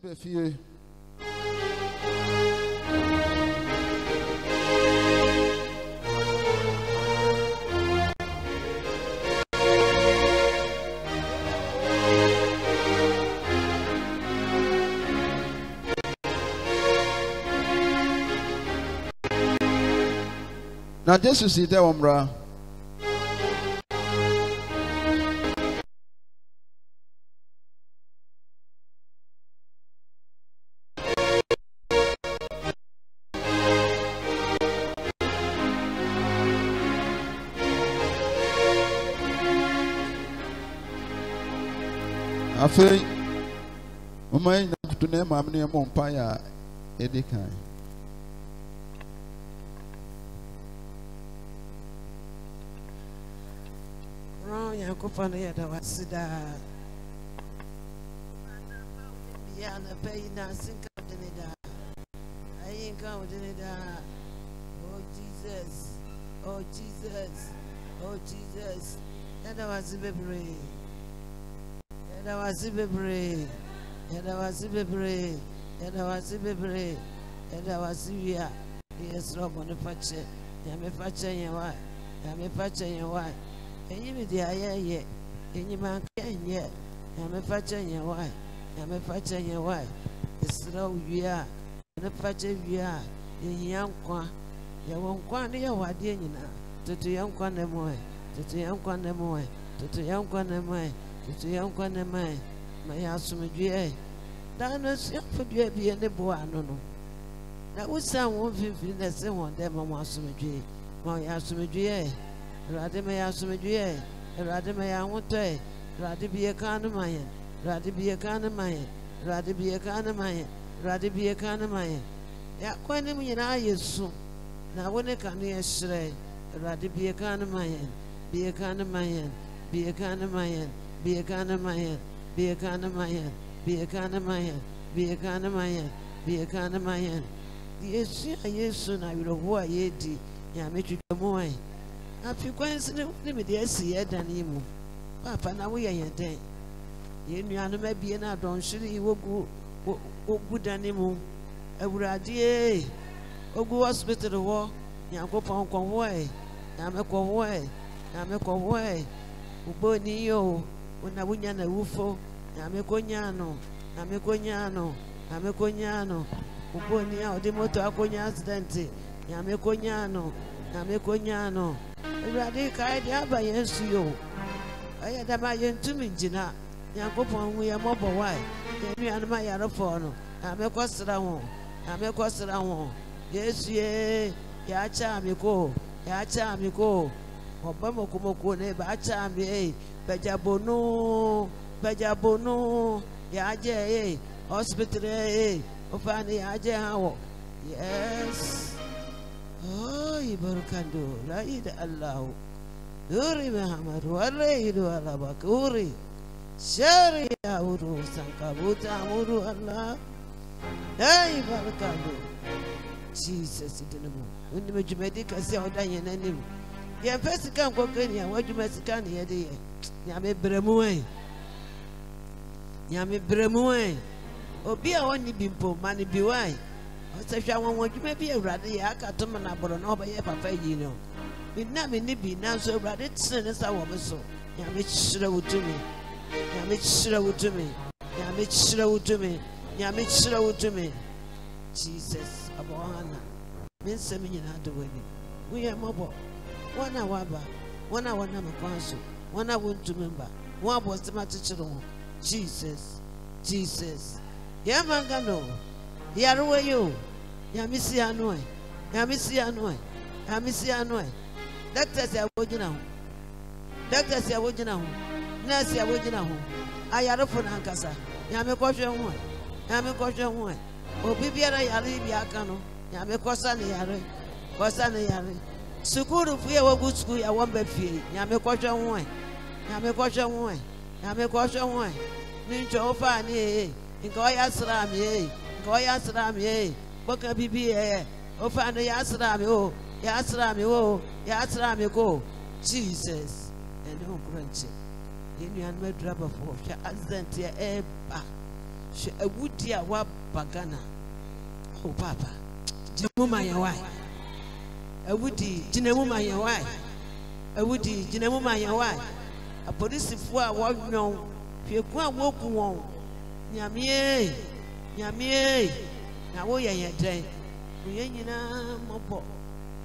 Befie. Now, this is the Omra. Afei, mama ina kutune mamni ya mompaya edikai. Ron ya kupana ya dawasida. Ya na pay na sinka dinida. Ayinka dinida. Oh Jesus, oh Jesus, oh Jesus. Ya dawasibebre. Yada wasibebre, yada wasibebre, yada wasibebre, yada wasivia. Yes, Rob on the patche. Yame patche yawa, yame patche yawa. And you be the aye ye, and you man can yet. Yame patche yawa, yame patche yawa. It's slow ya, and the patche ya, in young qua. You won't quant your wadina, to young quanamoy, to young quanamoy, to young quanamoy. It's a young one of mine. My house from a GA. Dinos, young for you be any boy. I don't know. That would sound 150. That's the one that my house from a GA. My house from a GA. Rather may house from a GA. Rather may I want to. Rather be a kind of mine. Rather be a kind of mine. Rather be a kind of mine. Rather be a kind of mine. Yeah, quite a million hours soon. Now, when I come here, say, rather be a kind of mine. Be a kind of mine. Be a kind of mine. Be a kind of man, be a kind of man, be a kind of man, be a kind of man, be a kind of man. Yes, soon I will go ahead. Ya make you the more. A few coincident with me, dear, see it than you. Papa, now we are your day. You know, may be an add-on, should you go good animal. I would idea. Oh, go hospital the war. Ya go pound convoy. Ya make convoy. Ya make convoy. Uboni yo. Una wunya na ufo na mekonyano uboni ya odi moto akonya accident ya mekonyano urade kai dia ba Yesu yo aya da ba yentumi njina yakopon hu ya mobo wai ya nua ma ya rofo no na mekosra ho Yesu ye ya cha amiko obamo kumoko ne ba cha ami Bejabono, Yaje, hospital, Ofani Yaje, how? Yes. Oh, Ibarkando, Laid Allah. Uri Muhammad, Wale, Idu Alabakuri, Shari Auru, Sankabuta, Amuru Allah. Hey, Ibarkando. Jesus, it didn't move. When the Majumedic, I say, I'll die in any. Yeah, first come Kokania, what you must can here. Yame bremuwe. Obi a woni bimpo mani biwai. O se hwa won won dwuma bi awrade ya aka to na boro na obaye papa yi no. Minna me ni bi na so awrade tsene ne sa wo me so. Yame kyire wutumi. Jesus abohana. Me nsem nyina do wani. We am mobo. Wana waba. Wana makwanso. Wana won't remember. One was the matter. Jesus. Yamangano. Yaruwe you. Yamisi anoi. Doctors are watching now. Nurse are watching now. I are for Ankasa. Yame question one. O Bibiara Yari Biakano. Yame Kosani Yare. Sukuru fie wo good school ya won be fie nya me kwotwe won ni ncho fa ni nka oya sra mi boka bibi o fa no ya sra mi go Jesus and no crunch inu an me draba for accident ya eba she a woody a wab bagana. Oh, Papa, Jimuma, your wife. A woody, Jinamuma, your wife. A woody, Jinamuma, your wife. A police if we are walking on, if you can't walk on, Yamie, Yamie, now we are your day. We ain't mopo.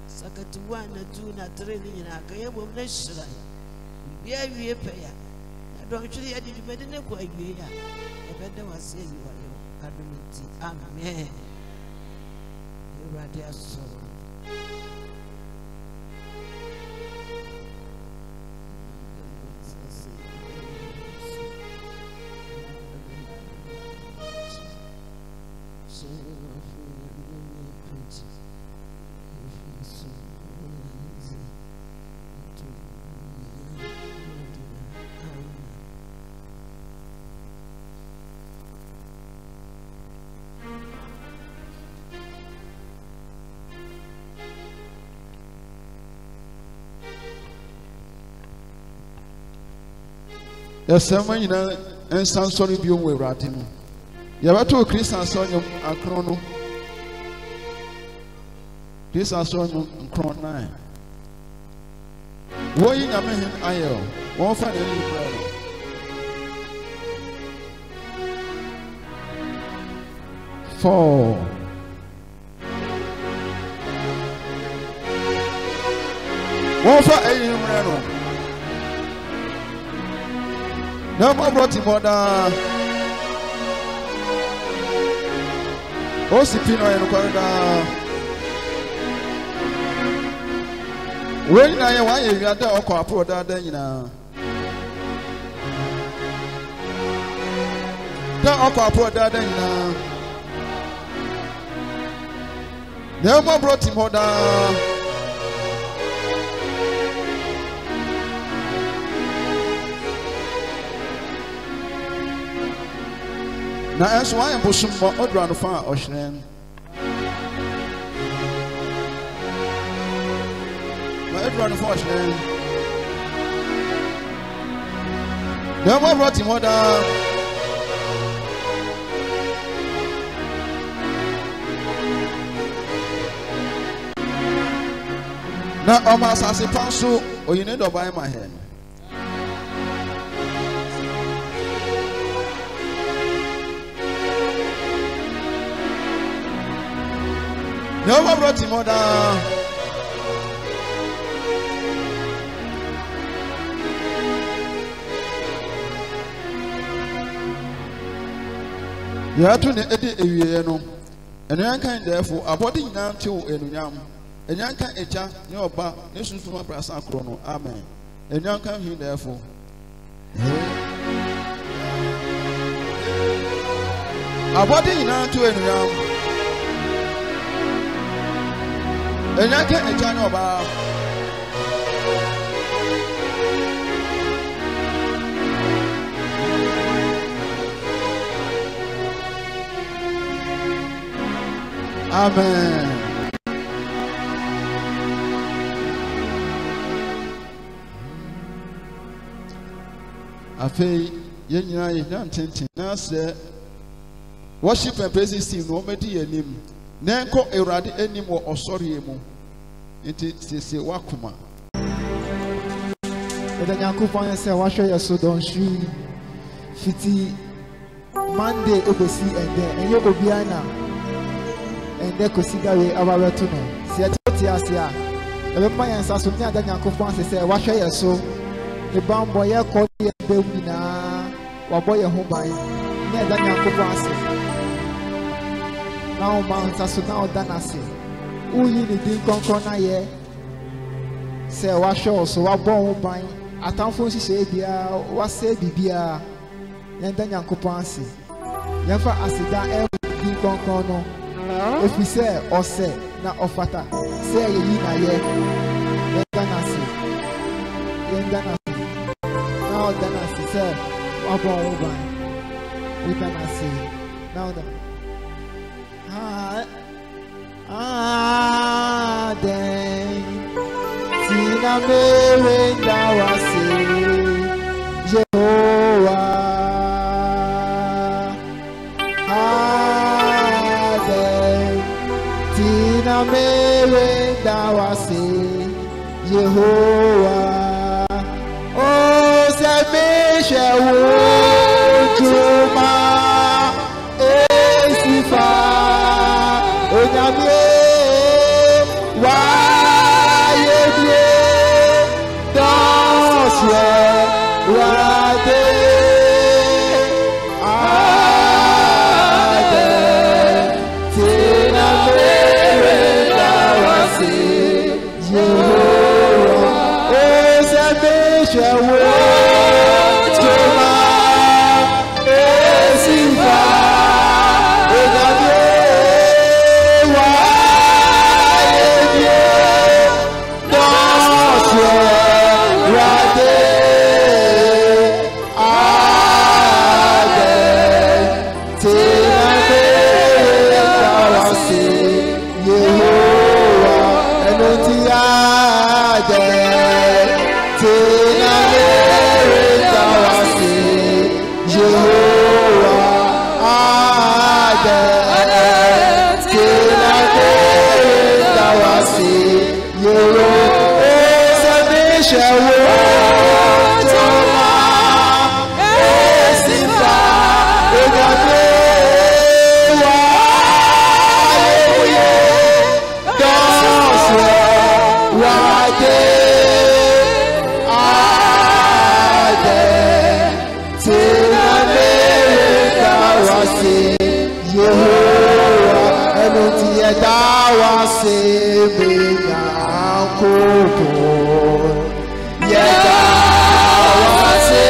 Sakatu 1 and 2 na 3 in a gay woman. We are a payer. I don't actually add it better than quite a year. I better was saying you are your amen. You are their soul. Yes, someone in a San Sorry Bium will rat him. You have to Christian son a chrono. This are son chron 9. Why in a man I won't find any problem. Four. Won't find any problem. No more brought him on Osipino and Corda. When I want you got the Oco that you know. The Oco that you know. No more brought him on now, that's why I'm pushing more on the far ocean. Everyone the ocean. No more brought him order. Now, almost as a pencil, or you need to buy my hand. No more brought him order. You have to edit a year, and young kind therefore a body now to a yam, and young kind a chap, no bar, listen to my brass and chrono, amen. And young kind he therefore. A body now to a yam. And I can't turn over. Amen. Afei, yenina yedan tenten na se worship and praise team no medi anim. Nenko Erade anim wo osori emu. Enti sese wakoma. Eda Nyankopon se wa hwe yeso don hwi fiti Monday ogosi ende enye obia na ende kosiga we abawetu no. Se ati asia. Ebe pa yansa so nya Eda Nyankopon se wa hwe yeso e bambo ye ko ye bewu na wa boye ho ban. Nya Eda Nyankopon ase. Now man saso na odanase uyi ni din konkon na ye se wa show so wa bon ban atamfo hihye bia wa se bibia Eda Nyankopon ase yafa asida e din konkon no efise ose na ofata se ye yi na ye Eda nase na odanase se wa bon ban Eda nase now that then Tina Merinda wasi Jehovah mere dawasi Yehovah. Oh, Sabesha Wujuma Esifa Onyame Wayebie Dosye Wade Ade Tina mere dawasi Yehovah. Oh, Sabesha Wujuma Esifa Onyame Wayebie Dosye Wade Ade Tina mere dawasi Yehovah. Enoti ade Tina mere dawasi Yehovah. Ade Tina mere dawasi Yehovah. Sabesha Wujuma Esifa Onyame Wayebie Dosye Wade Ade Tina mere dawasi Yehovah. Enoti dawasi Benyankopon Yedawasi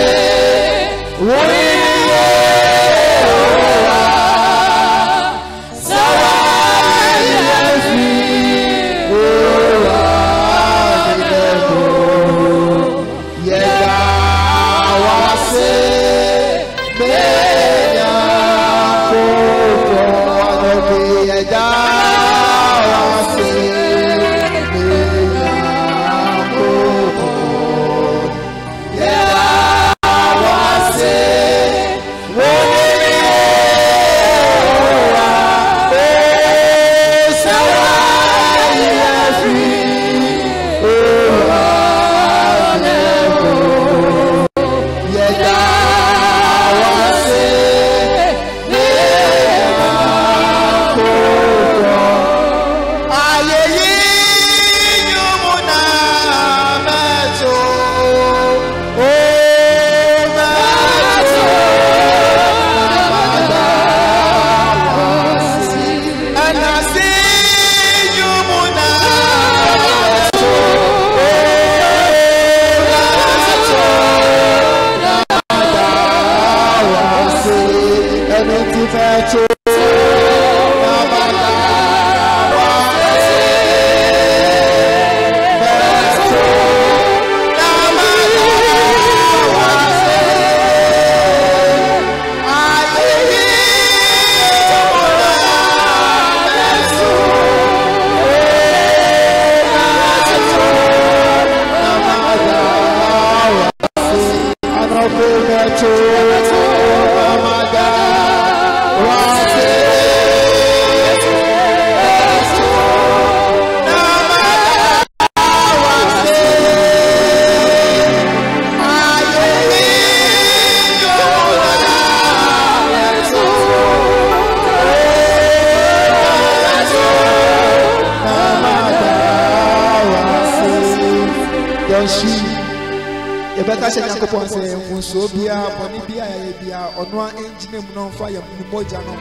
Yebeka se Nyankopon se nfunso bia boni bia ya bia ono a engine mu no fa ya moja no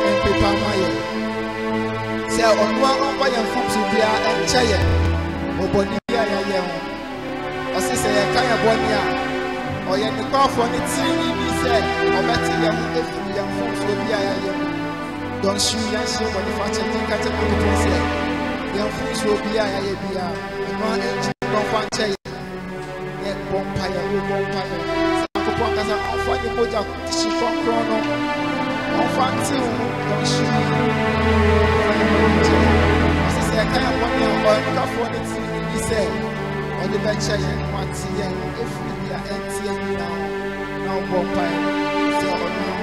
empepa maye se ono a fa ya mfunso bia enche ye oboni bia ya ye ho o se ya kan ya boni a o ye ni kwa fo ni ti ni se obeti ya mu efu ya mfunso bia ya ye don shu ya se boni fa che ni ka te ko to se ya mfunso bia ya ye bia ono a engine no fa enche ye Bompire, Bompire. Sakopon kasa ofa ni moja tishi from chrono. Ofa till don't shoot. Asa say I can't want you or ka for the thing he said. On the bench I want to see if we are empty now Bompire. So on now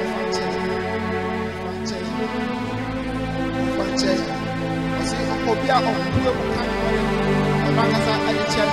ofa check. Asa Obia on Pio Magasa at the chair.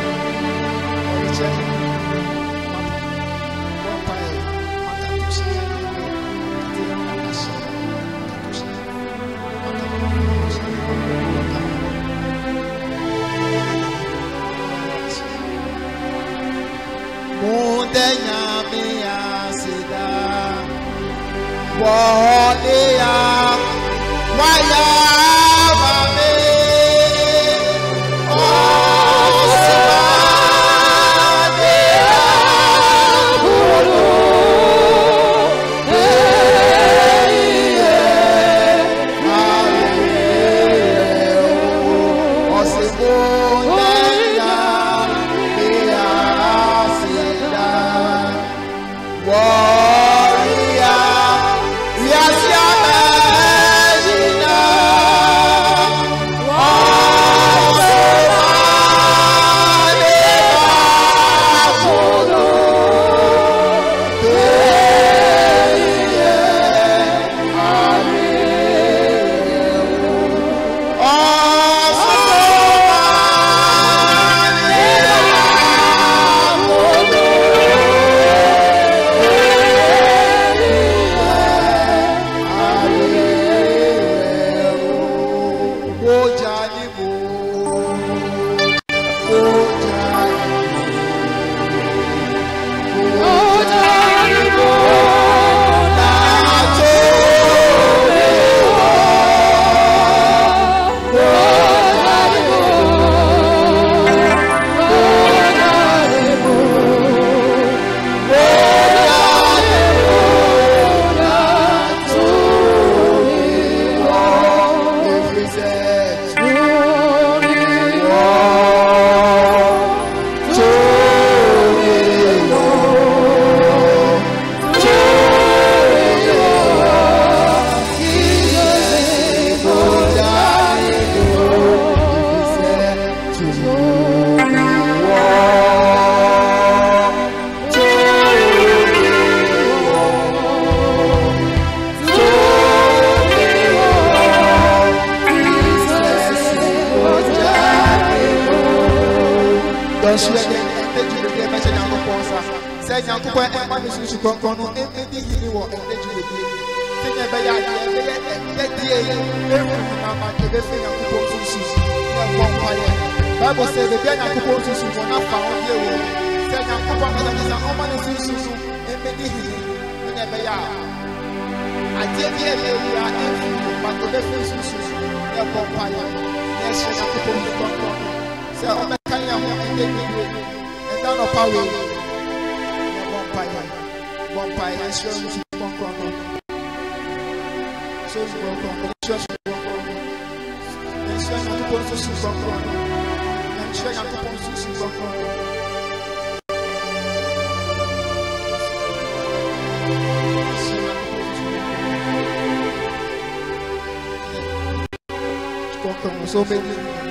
So many.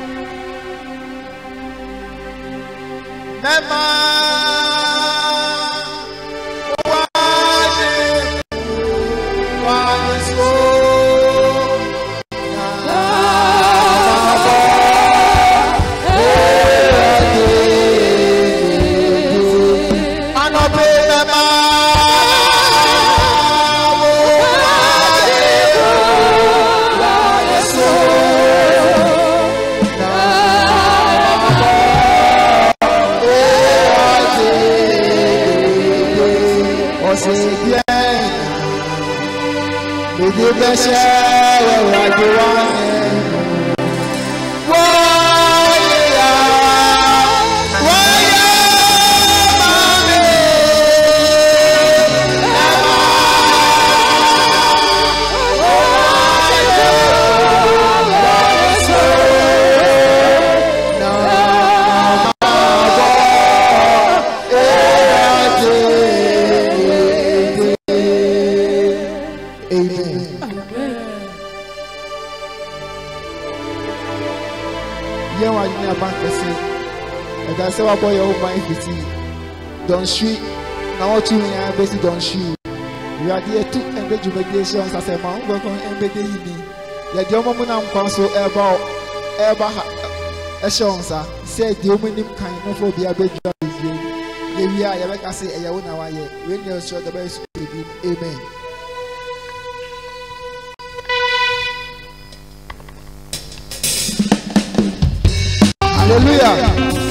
Boy, oh my, don't shoot. Now, what you mean? Basically, don't shoot. We are here to engage jubilations as a man. We're going to embed in the Yamamuna Council about ɛba ha ɛhyɛ wɔn nsa sɛ deɛ wɔn anim kan no fo bi abɛdwa bibie yɛwie a yɛbɛka sɛ ɛyɛ wo na wayɛ wei nyɛ nsuo dɛbɛ yɛ so ebi amen. Hallelujah.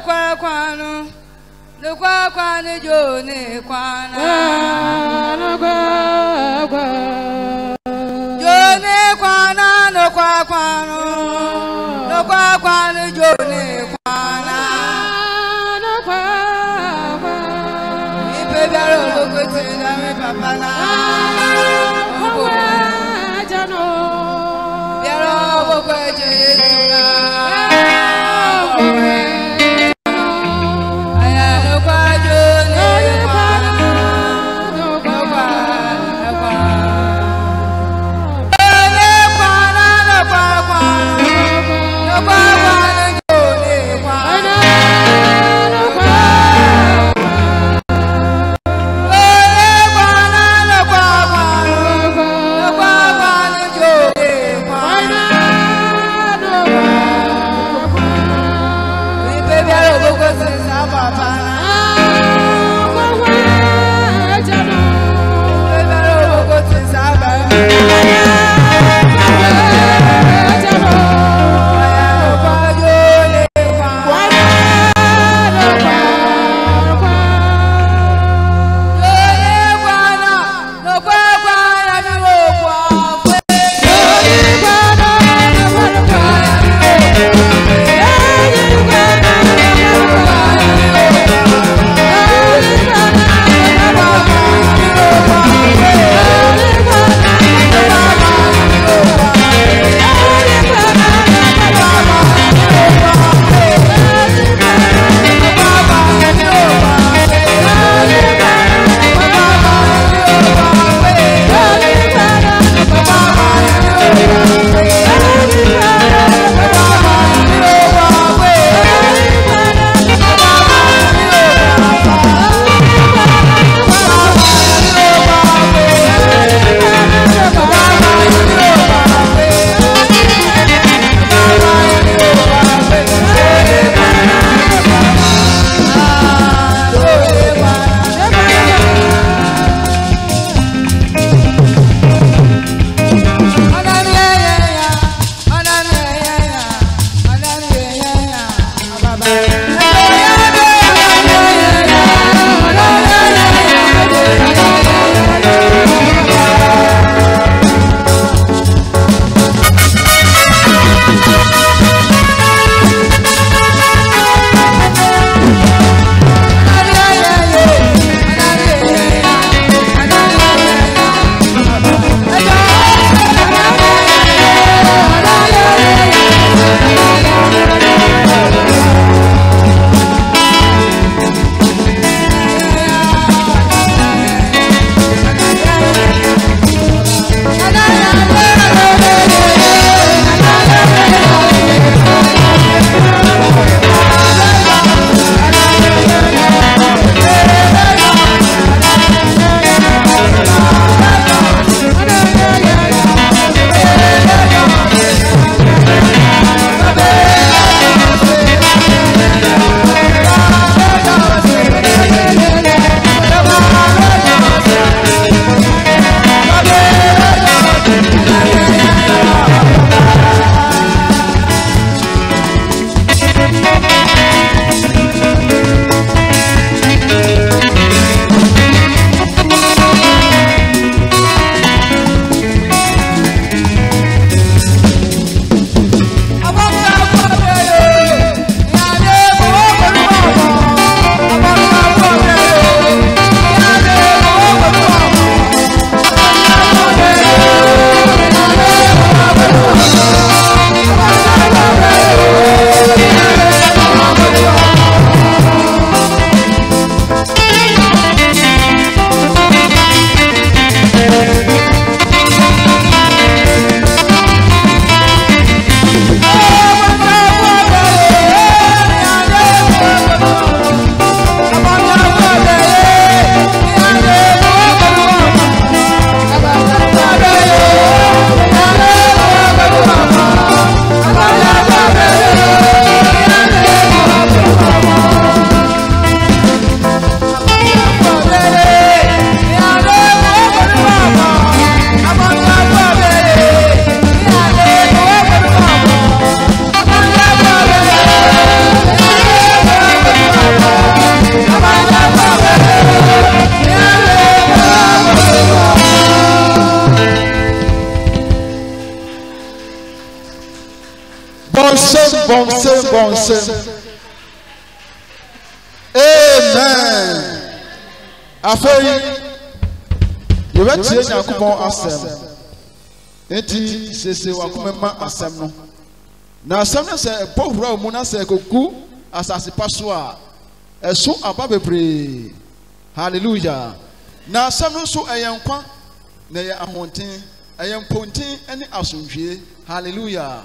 Kwa Amen. Afei, you went to Yakubon Asem. Eti sese wakumema asem no. Na asem no se epowura mu na se koku asase paso a eso aba bebre. Hallelujah. Na asem no so eyenkwa na ye ahonten, eyemponten ene asomhwie. Hallelujah.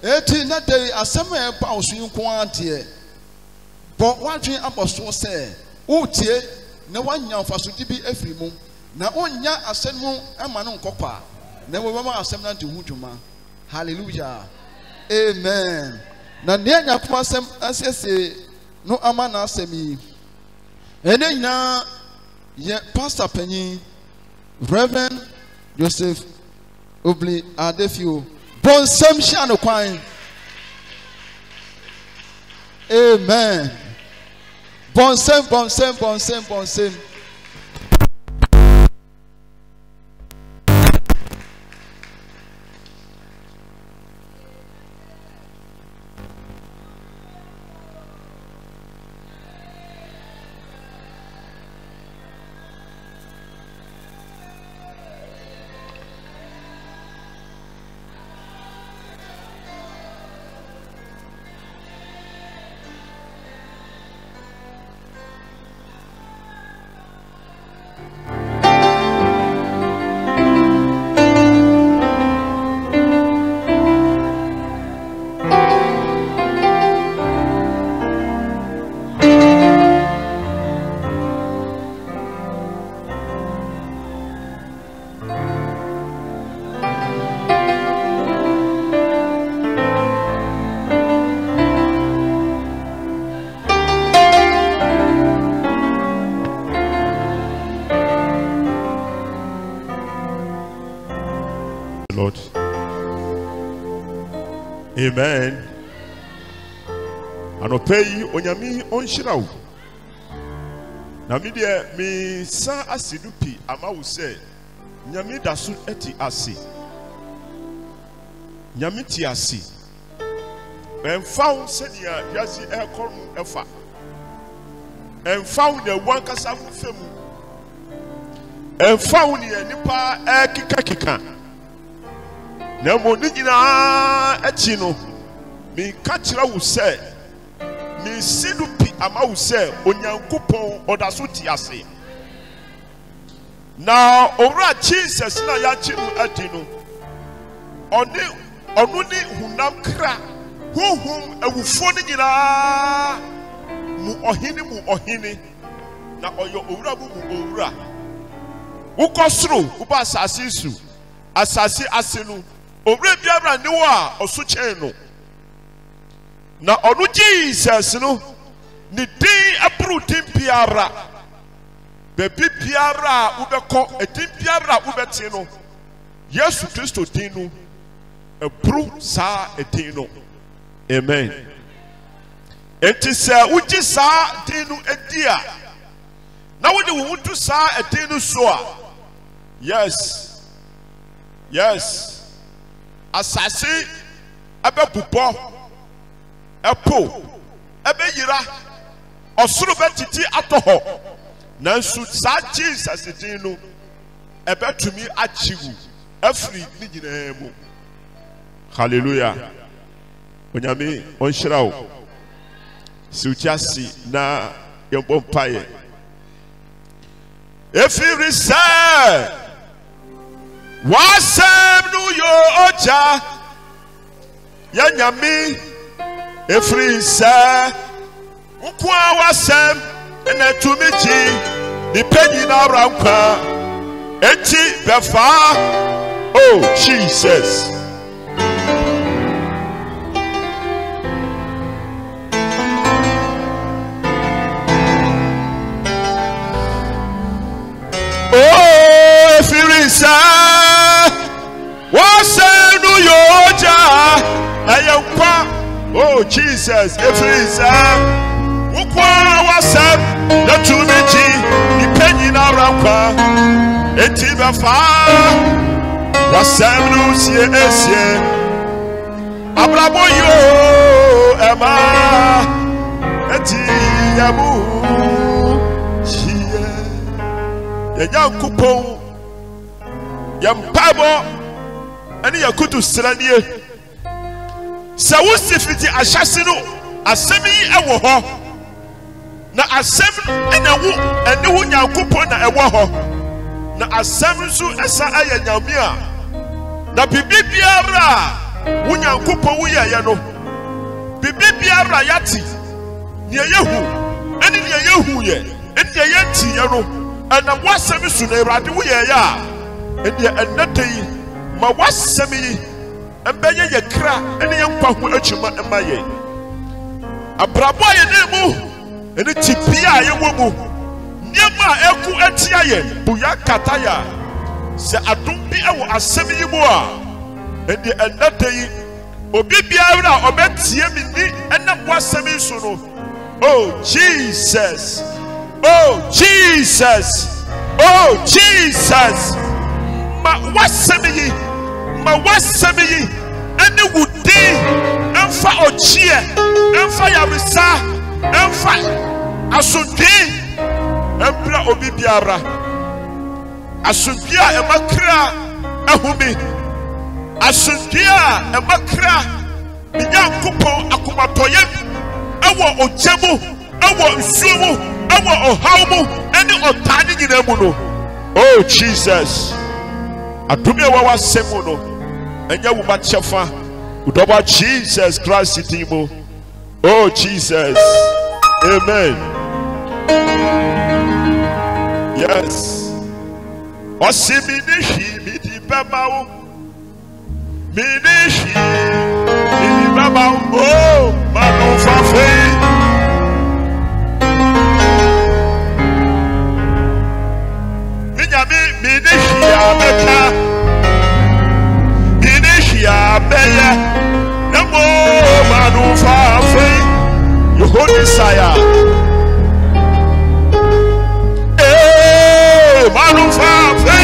Eti na dey asem e ba osu nko ante. Bo wadwen aboso se utie na wanya mfasodi bi afiri mu na onya asem mu ema no nkokwa. Na we mama asem na nti hudwuma. Hallelujah. Amen. Na ne anya kuma asem asese no ama na asem yi. Ene nyina ye pastor panyin Reverend Joseph Obli Adefio bonsam sha no kwan. Amen. Bonsam. Lord. Amen. Anopeyi onyami onshirawo. Na mi de mi san asidupi ama wo se nyami daso eti ase. Nyami ti ase. Emfawo se dia yasi ekonu efa. Emfawo de wankasa fu femu. Emfawo ne nipa ekika. Na mo ni nyina achi no mi ka kira wo se mi sidupi ama wo se onyankopon odaso ti ase na owura Jesus na ya chi no adi no onu ni hunam kra huhum awufo ni nyina mu ohini na oyo owura mu owura wo kosoro wo ba asase su asase ase no owura biara ne wo a oso chen no na onu Jesus no ni din abru din biara bebi biara ubeko edin biara ubeti no Yesu Kristo din no abru sa edin no. Amen. Enti se uji sa din no edia na wo de wo tu sa edin no so a yes asase abebubo epo ebeyira osuru betiti atoho nansu sa Jesus din no ebetumi achiwu afri ni nyina mu. Hallelujah. Onyame onhyirawo siuchasi na yombo mpaye efiri say wasem nu yo oja ya nyame efiri say ukwa wasem na tumichi ni penyi na rankwa enti befa. Oh Jesus. Oh efiri say wasem nu yo oja ayankwa. Oh Jesus, efiri say ukwa wasem na tumichi ni penyi na rankwa enti befa wasem nu sie abrabo yo ema eti yamu chie Yankopɔn yampabo ani yakutu sranie sɛ wosi fiti ahyase no asɛm yi ɛwɔ hɔ na asɛm ɛna wo ɛne wo Nyankopɔn na ɛwɔ hɔ na asɛm nso ɛsa ayɛ nyame a na bibi biara wo Nyankopɔn wo yɛyɛ no bibi biara yati ne yehu ɛne ne yehu yɛ ɛne ne yɛnti yɛ no ɛna wasɛm so na Awurade wo yɛyɛ a ɛne ɛnɛtɛ yi ma wasɛm yi ɛbɛyɛ yɛ kra ɛne yɛ nkwa ho atwuma ɛma yɛ abrabɔ yɛ ne mu ɛne tibia a yɛwɔ mu nneɛma a ɛko atia yɛ buya kataya sɛ adom bi ɛwɔ asɛm yi mu a ɛne ɛnɛtɛ yi obi biara a ɔbɛtie me ni ɛnam wasɛm yi so no oh Jesus oh Jesus oh Jesus ma wasɛm yi ɛne wudi ɛmfa ɔkyeɛ ɛmfa yaresa ɛmfa asomdwe ɛmpra obi biara asomdwe a ɛma kra ɛhome asomdwe a ɛma kra ne Nyankopɔn akomatɔyɛ ɛwɔ ogya mu ɛwɔ nsuo mu ɛwɔ ɔhaw mu ɛne ɔtaa ne nyinaa mu no oh Jesus adome a wɔwɔ asɛm mu no ɛnyɛ wo ba kyɛfa udɔba Jesus Christ din mu oh Jesus amen yes ɔsi mi ni hwi mi di bɛma wo mi ni hwi mi di bɛma wo oh manu fafe mi nyami mi ni hwi abɛka ya beye namo manu fafe yohoni saya manu fafe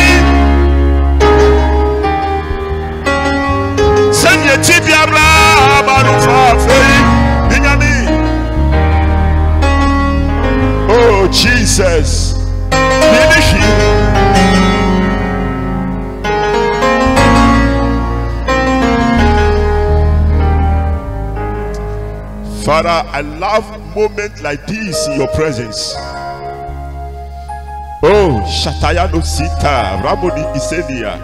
senye tibiara manu fafe binyami oh Jesus finish Father, I love moments like this in your presence. Oh, Shataya no Sita, Ramoni Isenia.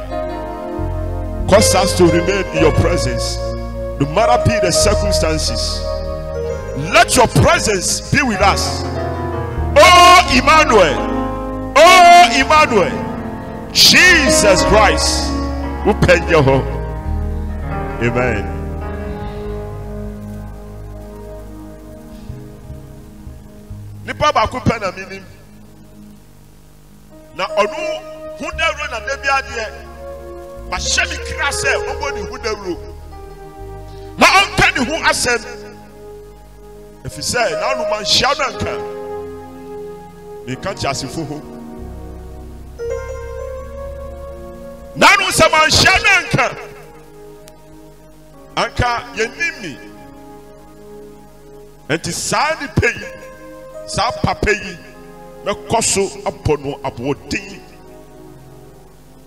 Cause us to remain in your presence, no matter be the circumstances. Let your presence be with us. Oh, Emmanuel. Oh, Emmanuel. Jesus Christ. Open your home. Amen. Nipa baako pɛ na minim na ɔno hudawuro na dabi adeɛ ba hyɛ mi kira sɛ ɔbɔ ne hudawuro na ɔnka ne ho asɛm efi sɛ n'anu ma nhyia no nka nka kyɛ asefo ho n'anu sɛ ma nhyia no nka anka yɛnim mi nti saa nipa yi sa papa yi me koso abono abodin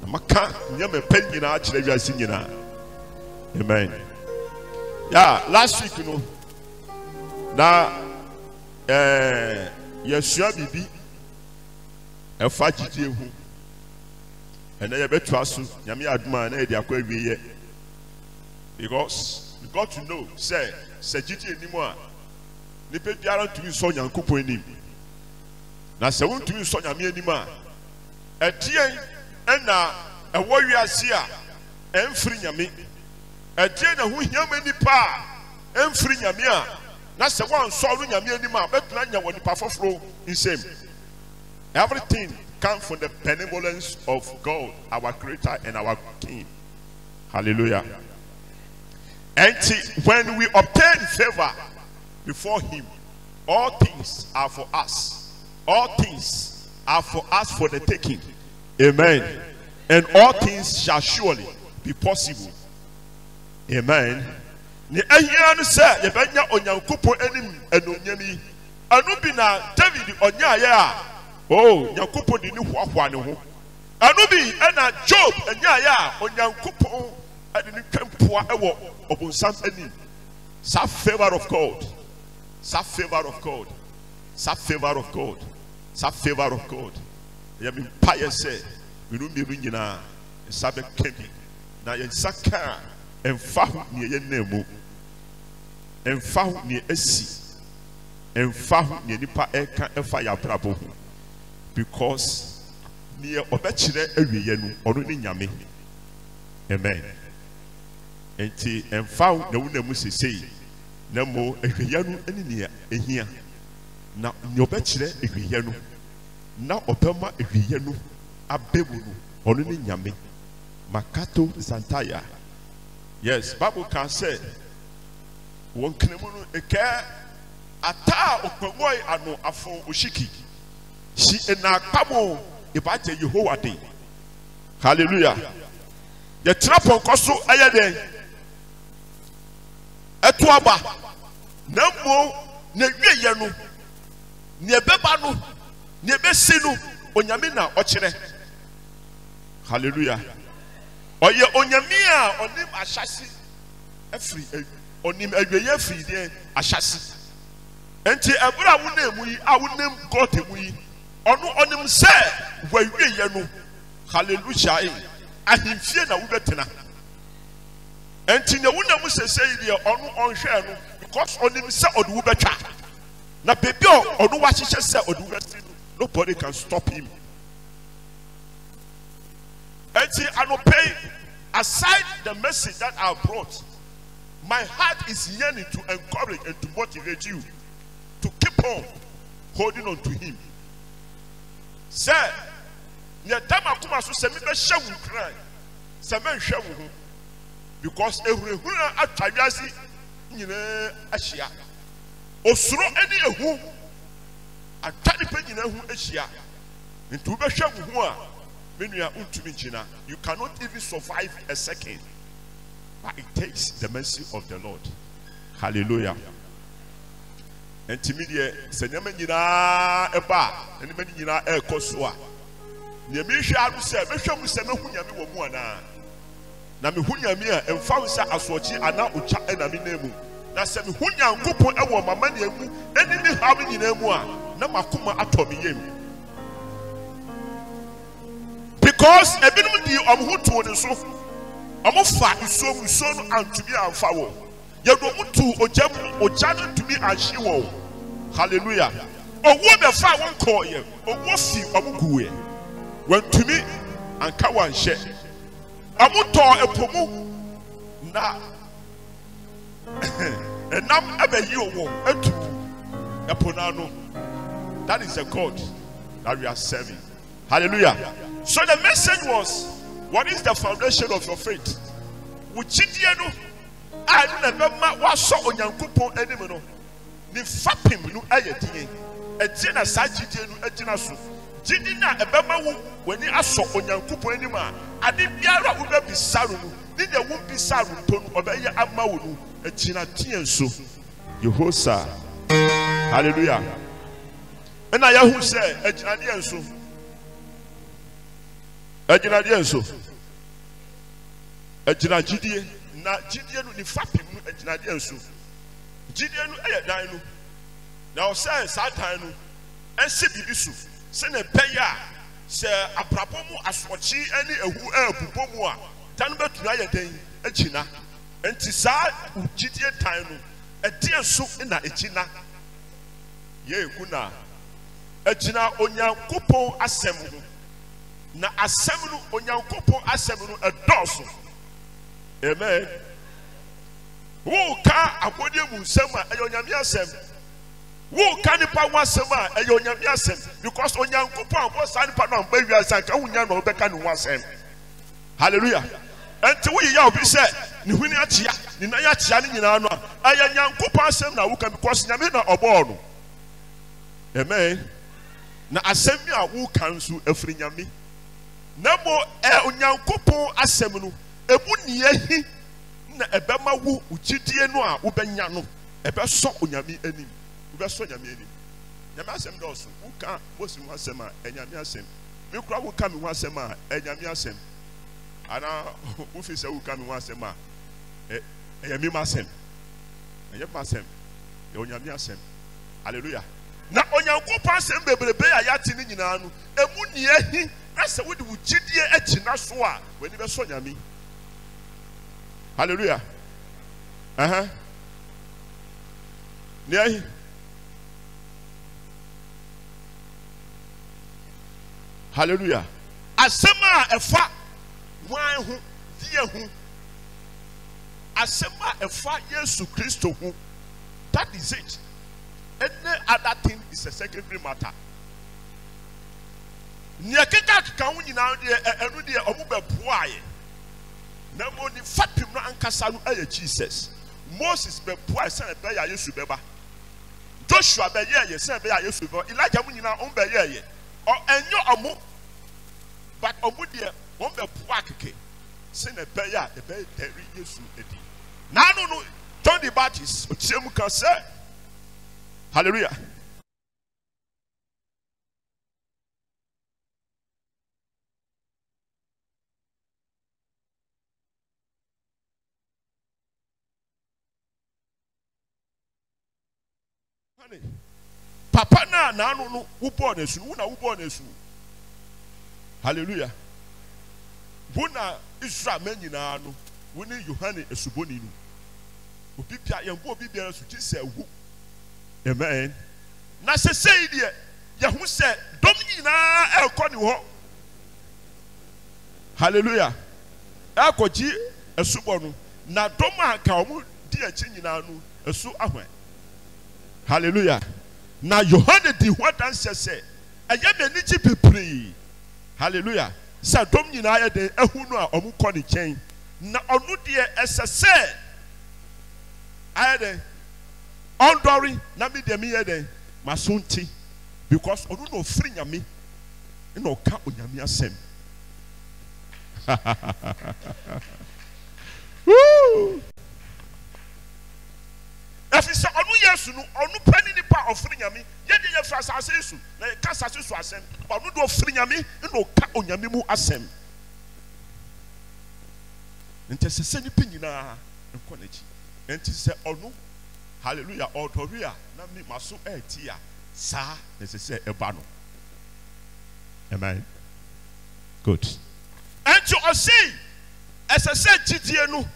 maka nyame pa nyina akire wiase nyina amen yeah last week no na yesua bibi efa gidie hu ena ye betu aso nyame aduma na e di akwa wiye because we got to know say gidie ni mo a nipa biara ntumi so Nyankopɔn anim na sɛ wontumi so nyame anim a ɛteɛ ɛna ɛwɔ wiase a ɛmfiri nyame ɛteɛ na ho hiam nipa a ɛmfiri nyame a na sɛ wansɔre nyame anim a bɛtena nya wɔ nipa foforo nsɛm everything comes from the benevolence of God our creator and our king hallelujah and when we obtain favor before him, all things are for us. All things are for us for the taking. Amen. And all things shall surely be possible. Amen. ne ahia no sɛ yɛbɛnya onyankopɔn anim ɛnonyam yi ɛno bi na David ɔnyaayɛ a nyankopɔn de ne hoahoa ne ho ɛno bi ɛna Job ɛnyaayɛ a onyankopɔn ɛde ne twɛmpoa ɛwɔ ɔbonsam anim. Sa favor of God, sa favor of God, sa favor of God, sa favor of God. Yɛmi mpa yɛ sɛ minu mmienu nyinaa nsa bɛka bi na yɛn nsa ka ɛmfa ho nea yɛn nan mu ɛmfa ho nea asi ɛmfa ho nea nipa ɛka ɛfa yɛ abrabɔ ho because nea ɔbɛkyerɛ awieɛ no ɔno ne nyame. Amen. Enti ɛmfa ho na wuna mu sesei na mo ahwɛyɛ no ɛne nea ɛhia na nea ɔbɛkyerɛ ahwɛyɛ no na ɔbɛma ahwɛyɛ no abɛmu no ɔno ne nyame. Makato Santaya. Yes, Bible can say wɔn kanamu no ɛkɛ ata ɔkpɛmɔɛ ano afɔ oshiki si ɛna akpamo ìbàjẹ́ Yehowa de. Hallelujah. Yɛtena pɔnkɔ so ɛyɛ dɛ ɛto aba na mmo na wieyɛ no nea ɛbɛba no nea ɛbɛsi no onyame na ɔkyerɛ. Hallelujah. Ɔyɛ onyame a ɔnim ahyase afiri ɔnim awieyɛ afiri deɛ ahyase. Enti ɛbɛrɛ a wonam mu yi a wonam God mu yi ɔno ɔnim sɛ wawieyɛ no. Hallelujah. Ahimfie na wobɛtena. Enti na wonam sesei deɛ ɔno ɔnhwɛ no because ɔnim sɛ ɔde wo bɛtwa. Na baabi a ɔno wahyehyɛ sɛ ɔde wo bɛsi no nobody can stop him. Enti anɔpɛ aside the message that I brought, my heart is yearning to encourage and to motivate you to keep on holding on to him. Sir, near time I come so say me be share wo kran. Say me hwɛ wo ho. Because ehurehura atwawiase nyina ahyia. Osuro ani ehu atwade pe nyina hu ahyia. Nti wo be hwɛ wo ho a menua untumi ngyina. You cannot even survive a second. But it takes the mercy of the Lord. Hallelujah. Intimidate senyama nyina eba enema nyina ekoso a ne me hwe adu se me hwe mu se me hunyame wo mu ana na me hunyame a emfa nsa asochi ana ocha na me nemu na se me hunyankopon e wo mama ne mu eni me hawo nyina mu a na makoma atɔ me yem because ebinom di omhuto ne so omofa isuo no antumi amfa wo yedo mutu oja no tumi ahye wo. Hallelujah. Owo be fa won call ye owo fi omuguwe wan tumi anka wan hye amuto epomu na enam abayi owo atu eponano. That is a God that we are serving. Hallelujah. So the message was, what is the foundation of your faith? Uchidie no a na bema waso onyankopon anim no ni fapim no ayedie etie na sajidie no agina so gidi na ebema wo wani aso onyankopon anim a ade biara wo be bisaro no ni de wo bisaro to no obeye ama wo no agina tie so Yehosa. Hallelujah. And I who say agina die so agina die so agina gidie na gidie no ni fapim no agina die so gidie no dan no na o say satan no ense bibi so se na peya se aprapomu asochi ani ehu abubomu a dan betu ayedan agina enti sa gidie tan no edie so na agina ye kuna agina onyankopon asem no na asem no onyankopon asem no edoso. Amen. Who ka abodi mu nsem a eyonyame asem. Who ka nipa wasem a eyonyame asem because onyankopon abo sa nipa no amba wiasa ka hunya no obeka ne wasem. Hallelujah. Enti wo ya obi se ni huni atia ni na ya atia ni nyina no a eyanyankopon asem na wo ka because nyame na obo no. Amen. Na asem bi a wo kan so afri nyame. Na mo onyankopon asem no ebu niyehi na ebema wu ugidie no a wobenya no ebeso onyame anim wobeso nyame anim nyame asem dɔso woka bosi ho asem a enyame asem me kura woka me ho asem a enyame asem ana wo fi sɛ woka me ho asem a enyame masem enyame masem onyame asem hallelujah na onyankopɔn asem bebrebe a yate ne nyinaa no emu ne ahi asa wode wo gidie agyina so a wani beso nyame hallelujah ne hallelujah asem a efa wan ho die ho asem a efa Yesu Kristo ho, that is it. Any other thing is a secondary matter. Nyakeka ka wo nyina de enu de omo be poaye na mo ni fatim no ankasa no aye Jesus. Moses be poaye se be ya Yesu beba, Joshua be ye se be ya Yesu beba, Elijah mo nyina on be ye o enyo omo, but omo de on be poa keke se na be ya e be teri Yesu edi na no John the Baptist o tiemu kan se hallelujah. Papa na no wo born esu wo na wo born esu hallelujah. Bona Israel man nyina no wo ni Yohane esuboni no obi bia yembo obi bia so ti se wu amen. Na se sei de ye hu se dom nyina ekọ ni ho hallelujah. Akọji esubo no na dom aka omo di achi nyina no esu ahwan hallelujah. Na Yohane di ho danse se eye me ni chi pepre hallelujah. Sa dom nyina ye de ehu no a omo kọ ni chen na onu de esese aye de ondori na me de me ye de masunti because onu no free nyame no ka onyame asem woo. If it's onu Yesu no onu pani ni pa ofri nyame ye de ye fra asase Yesu na ye ka asase so asem onu do ofri nyame no ka onyame mu asem ente se ni pinyina enko nachi ente se onu hallelujah odoria na mi maso etia sa na se eba no amen good ente o sei esese gidie no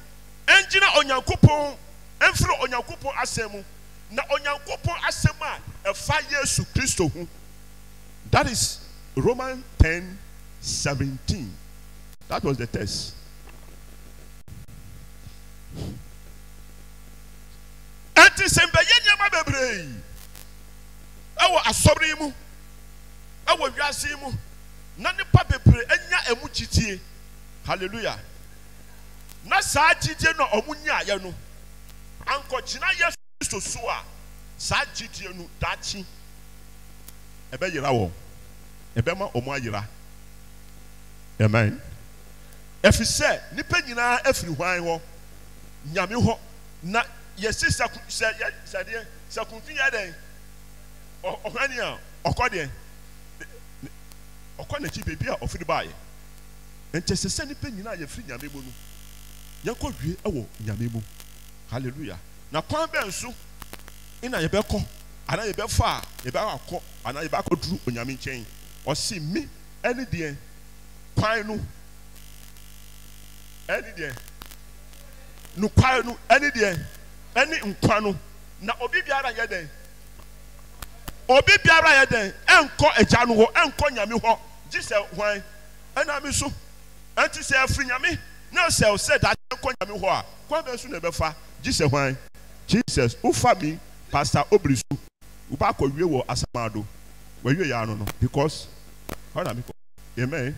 engina onyankopon enfro onyankopon asemu na onyankopon asema efa Yesu Kristo hu, that is Romans 10:17. That was the text. Enti sembe yenyama bebre ewo asobri mu ewo wiase mu na nipa bebre enya emu gitie hallelujah. Na saa gitie no omunya ye no anko china Yesu Kristo so a saa gitie no dachi ebe yira wo ebe ma omo ayira amen. Efise nipa nyina afiri hwan ho nyame ho na yesi sakunfi ya den ohani a okode okone chi bebi a ofiri baaye ente sese nipa nyina ya firi nyame mu no yakọ wie ewo nyame mu hallelujah. Na kwan be nso ina ye beko ana ye befa ye be akọ ana ye be akọduru onyame nchen o si mi eni de kwan no eni de no kwan no eni de eni nkwa no na obi biara ye den enko eja no ho enko nyame ho gise hwan ena mi so anti se afri nyame na se o se da enko nyame ho a kwa be so na be fa gise hwan Jesus ufa mi pastor obrisu uba ko wie wo asamado we wie ya no no because how na me amen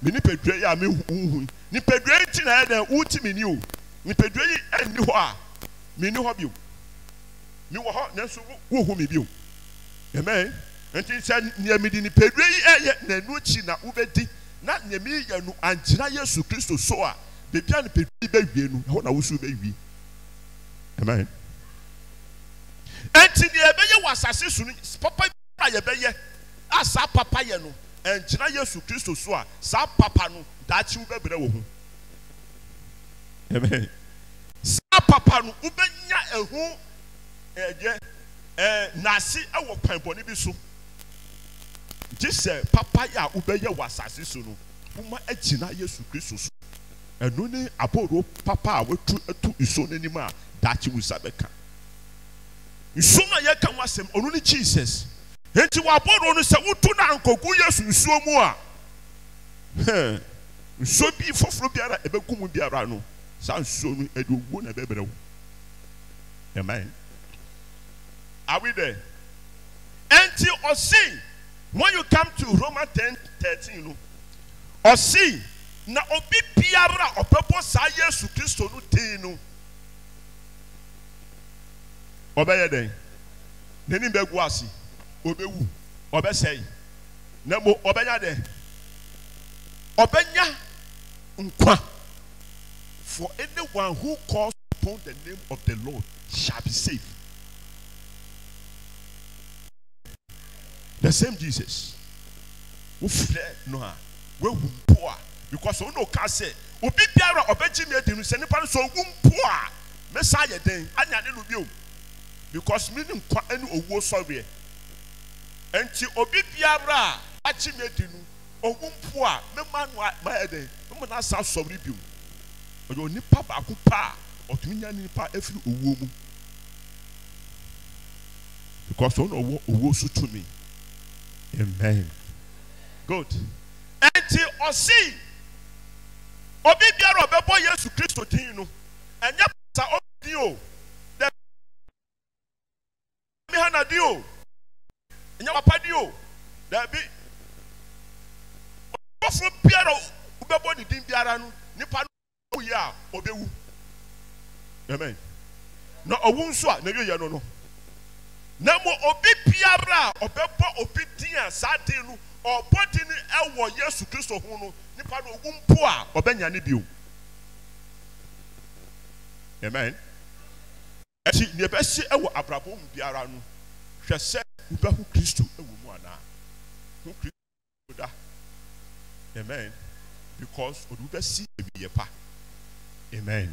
me ni pedwe ya me hu ni pedwe nti na den uti me ni o ni pedwe yi enni ho a me ni ho bio mi wo ho na so wo hu me bio amen. Enti se ni amidi ni pedwe yi eye na nu chi na ubedi na nyemi ya nu anjira Yesu Kristo so a baby and baby baby no ho na wo so baby. Amen. Enti de ebeye wasase su no papa na ye beye asa papa ye no enkyina Yesu Kristo so a sa papa no daachi wo bebre wo ho. Amen. Sa papa no ubenya ehu nasi ewo panboni bi so. Jise papa ya ubeye wasase su no uma egyina Yesu Kristo so. Eno ni aboro papa a wetu etu iso n'anim a daachi wo sabeka. Iso na ye kan wasem onu ni Jesus. Enti wa aboro no se wutu na ankogu Yesu nsuo mu a. Nsuo bi foforo biara ebekum biara no. Sa nsuo no eduwo na bebre wo. Amen. Are we there? Enti osi when you come to Romans 10:13 no. Osi na obi biara opepo sa Yesu Kristo no tin no. Obeye den. Neni begu asi. Obewu. Obesei. Nemo obenya den. Obenya nkwa. For anyone who calls upon the name of the Lord shall be saved. The same Jesus. Who fled Noah. We poor. Because we no can say, Obi biara obeji me edinu se nipa so poor. Messiah den anya ne no bio. Because me nkwa enu owo sorry. Enti obi biara achi me edinu owo poor. Me man ma eden. Me na sa sorry bio. Oyo nipa ba ku pa otumi nya nipa efiri owo mu. Because on owo so to me. Amen. Good. Enti osi obi biara obebo Yesu Kristo tin no enya sa obi o de mi hana di o enya papa di o da bi ofo biara obebo ni din biara no nipa no ya obewu. Amen. Na owu nso a na ye no no na mo obi biara obebo obi din a sa din no obodi ni ewo Yesu Kristo ho no nipa no ogu mpo a obenya ne bio. Amen. Eti ne be si ewo abrabo mu biara no hwese ubehu Kristo ewo mu ana hu Kristo da. Amen. Because odu be si ebiye pa. Amen.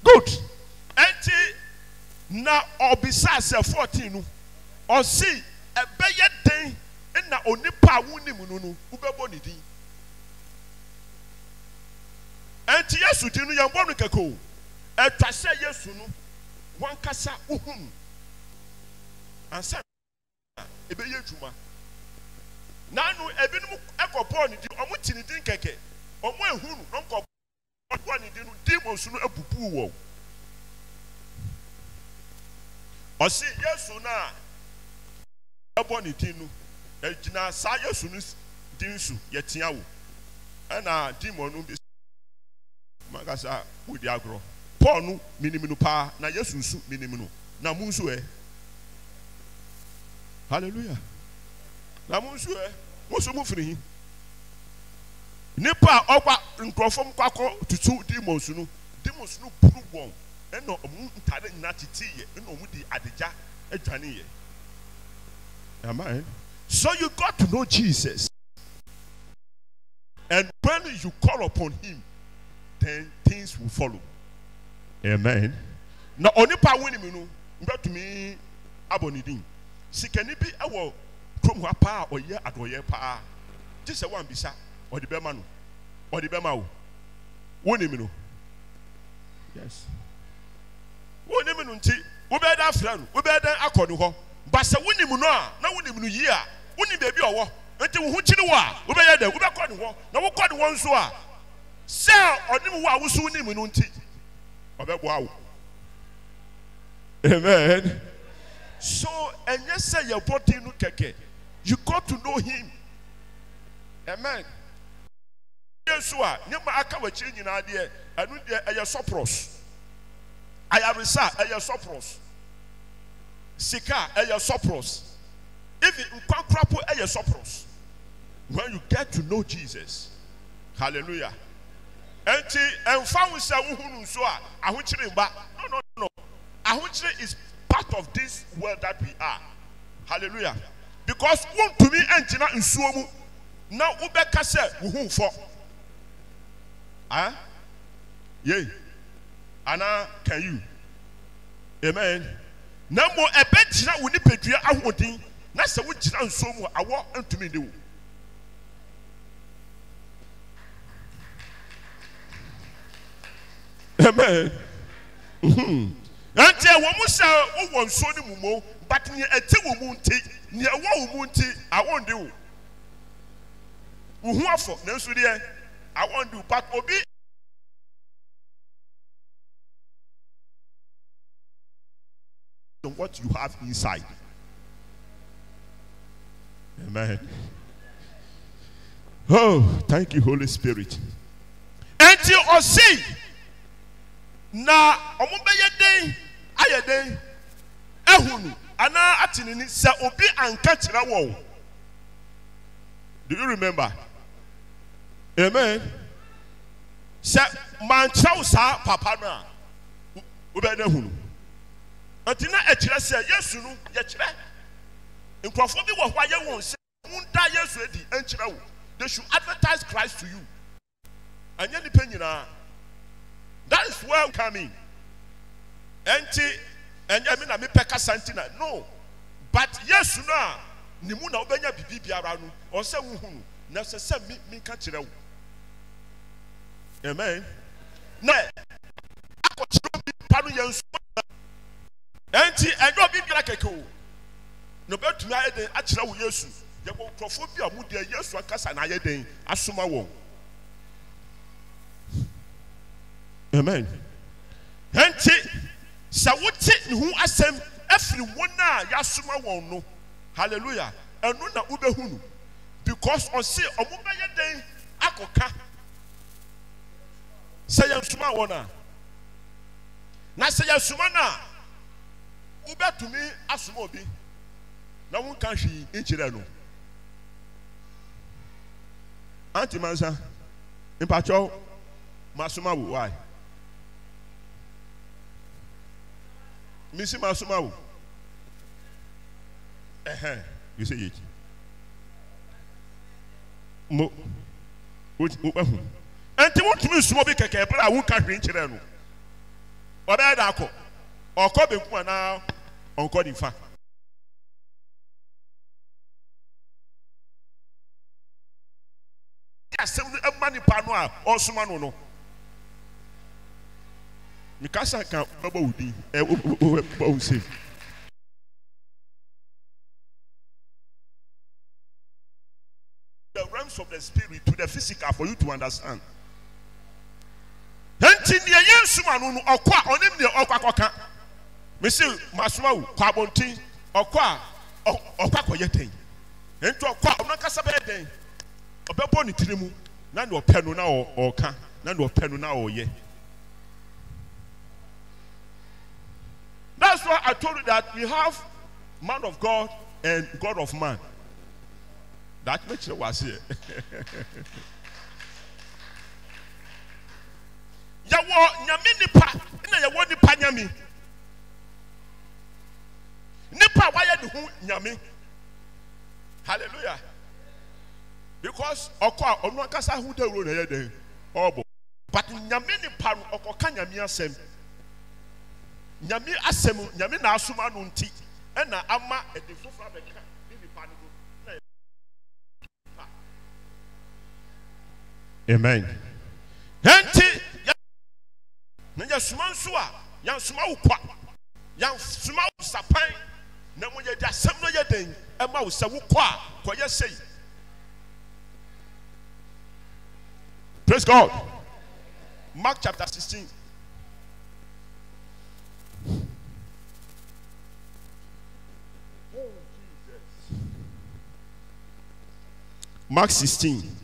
Good. Enti na obisa se 14 no osi ebeye den na onipa wuni mu no ubebo ni din. Enti Yesu din no yambo no keko etwase Yesu no wankasa uhum ansa ebeye dwuma nanu ebinom ekopɔ ni din omo tini din keke omo ehunu no nkopɔ ni din no demons no abubu wo osi Yesu na ebɔ ni din no ejina sa Yesu no din su yetia wo ana demon no bi magasa wudi agro Paul no miniminu pa na Yesu su miniminu na munsu hallelujah na munsu musu mu firi nipa ogba nkrofom kwakọ tutu demons no buru won eno omu ntade nyina titiye eno omu di adeja adwane ye. Amen. So you got to know Jesus. And when you call upon him, then things will follow. Amen. Now, only power winning me no, to me, abonidin. Si can it be our from wapa or ye at oye pa? Just a one bisa or the bemanu or the bemau. Winning me no. Yes. Winning me no tea. We better friend. We better accord ho. But sa winning me no. Now winning me year. Winning baby or what? Until who chinu wa. We better there. We better call ho. Now we call one so. Sir, or nimu wa we so winning me no tea. Wow. Amen. So, and yes, say your body no keke. You got to know him. Amen. Yes, what? Nema aka we change in idea. I know there are sopros. I have research. I have sopros. Sika. I have sopros. Even ukwamkrapo. I have sopros. When you get to know Jesus, hallelujah. Enti emfa wo sɛ wo hunu nso a ahokyere mba. No. Ahokyere is part of this world that we are. Hallelujah. Because wontumi engyina nsuo mu na wobɛka sɛ wo hu fɔ. Ah? Yay. Anna, can you? Amen. Na mo ebe gyina wo nipadua ahodin na sɛ wo gyina nsuo mu awɔ ntumi de wo. Amen. Ante wo mu sɛ wo wɔ nsuo ne mu mo, but ne ete wo mu nti, ne ɛwɔ wo mu nti awɔ de wo. Wo hu afɔ na nso de awɔ de wo, but obi what you have inside. Amen. Oh, thank you, Holy Spirit. Until or see na omubeye den ayeden ehunu ana atinini se obi anka kira wo. Do you remember? Amen. Se manchaw sa papa na obe na hunu. Atina ekyire se Yesu no ye kyire. Nkrofo bi wo hwa ye won se munda Yesu edi enkyire wo. They should advertise Christ to you. Anya nipa nyina. That is where we come in. Enti enya me na me peka santina. No. But Yesu na ni mu na obenya bibi biara no. O se wo hunu. Na se mi ka kyire wo. Amen. Na akokyiro bi pa no yensu. Enti enyo bi bia keke o. No betumi ayeden akyira wo Yesu. Ye go krofo bi amude Yesu akasa na ayeden asoma wo. Amen. Enti sa wote ne hu asem afiri wona yasoma won no. Hallelujah. Enu na ubehunu. Because on say omubeye den akoka. Say yansuma wona. Na say yansuma na ubetumi asoma obi. Na won kan hwi enkyere no. Anti mansa. Impacho masoma wo why? Missy Masuma. You say it. Mo. And you want to miss Moby Keke, but I won't carry in Chirano. Or that or Cobbin now on Coding Fact. Yes, money panoa or Sumano. Mikasa can bubble the realms of the spirit to the physical for you to understand. Enti ne yensuma no okwa onim ne okwa me say masuma wo kwabontin okwa okwa koyeten enti okwa onakasa be den obebo ne tirimu na ne opɛ na oka na ne opɛ na oye. That's why I told you that we have man of God and God of man. That makes it was here. Yawo nyame nipa na yawo nipa nyame. Nipa waya de hu nyame. Hallelujah. Because okwa onu akasa hu de ro na ye den. Obo. But nyame nipa no okoka nyame asem. Nyame asem nyame na asoma no nti na ama edifo fra beka nipa no na. Amen. Enti na ya suma nso a ya suma wo kwa ya suma wo sapan na mo ye da asem no ye den e ma wo se wo kwa koye sei. Praise God. Mark chapter 16. Mark 16.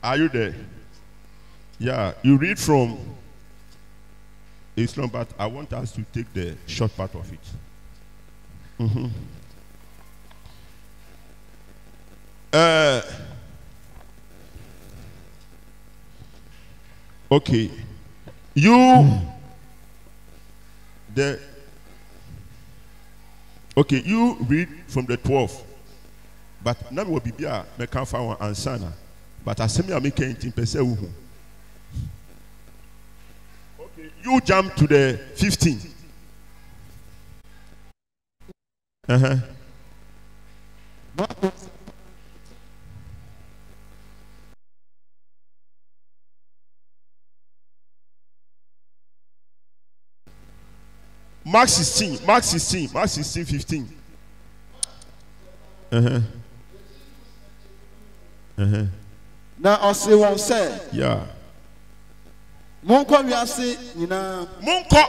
Are you there? Yeah, you read from Islam, but I want us to take the short part of it. Okay. You read from the 12. But now we will be here, me can find one answer. But I say me make anything per se. Okay, you jump to the 15. Mark 16, 15. Na ɔse wɔn sɛ Yeah. monkɔ wiase nyinaa Munko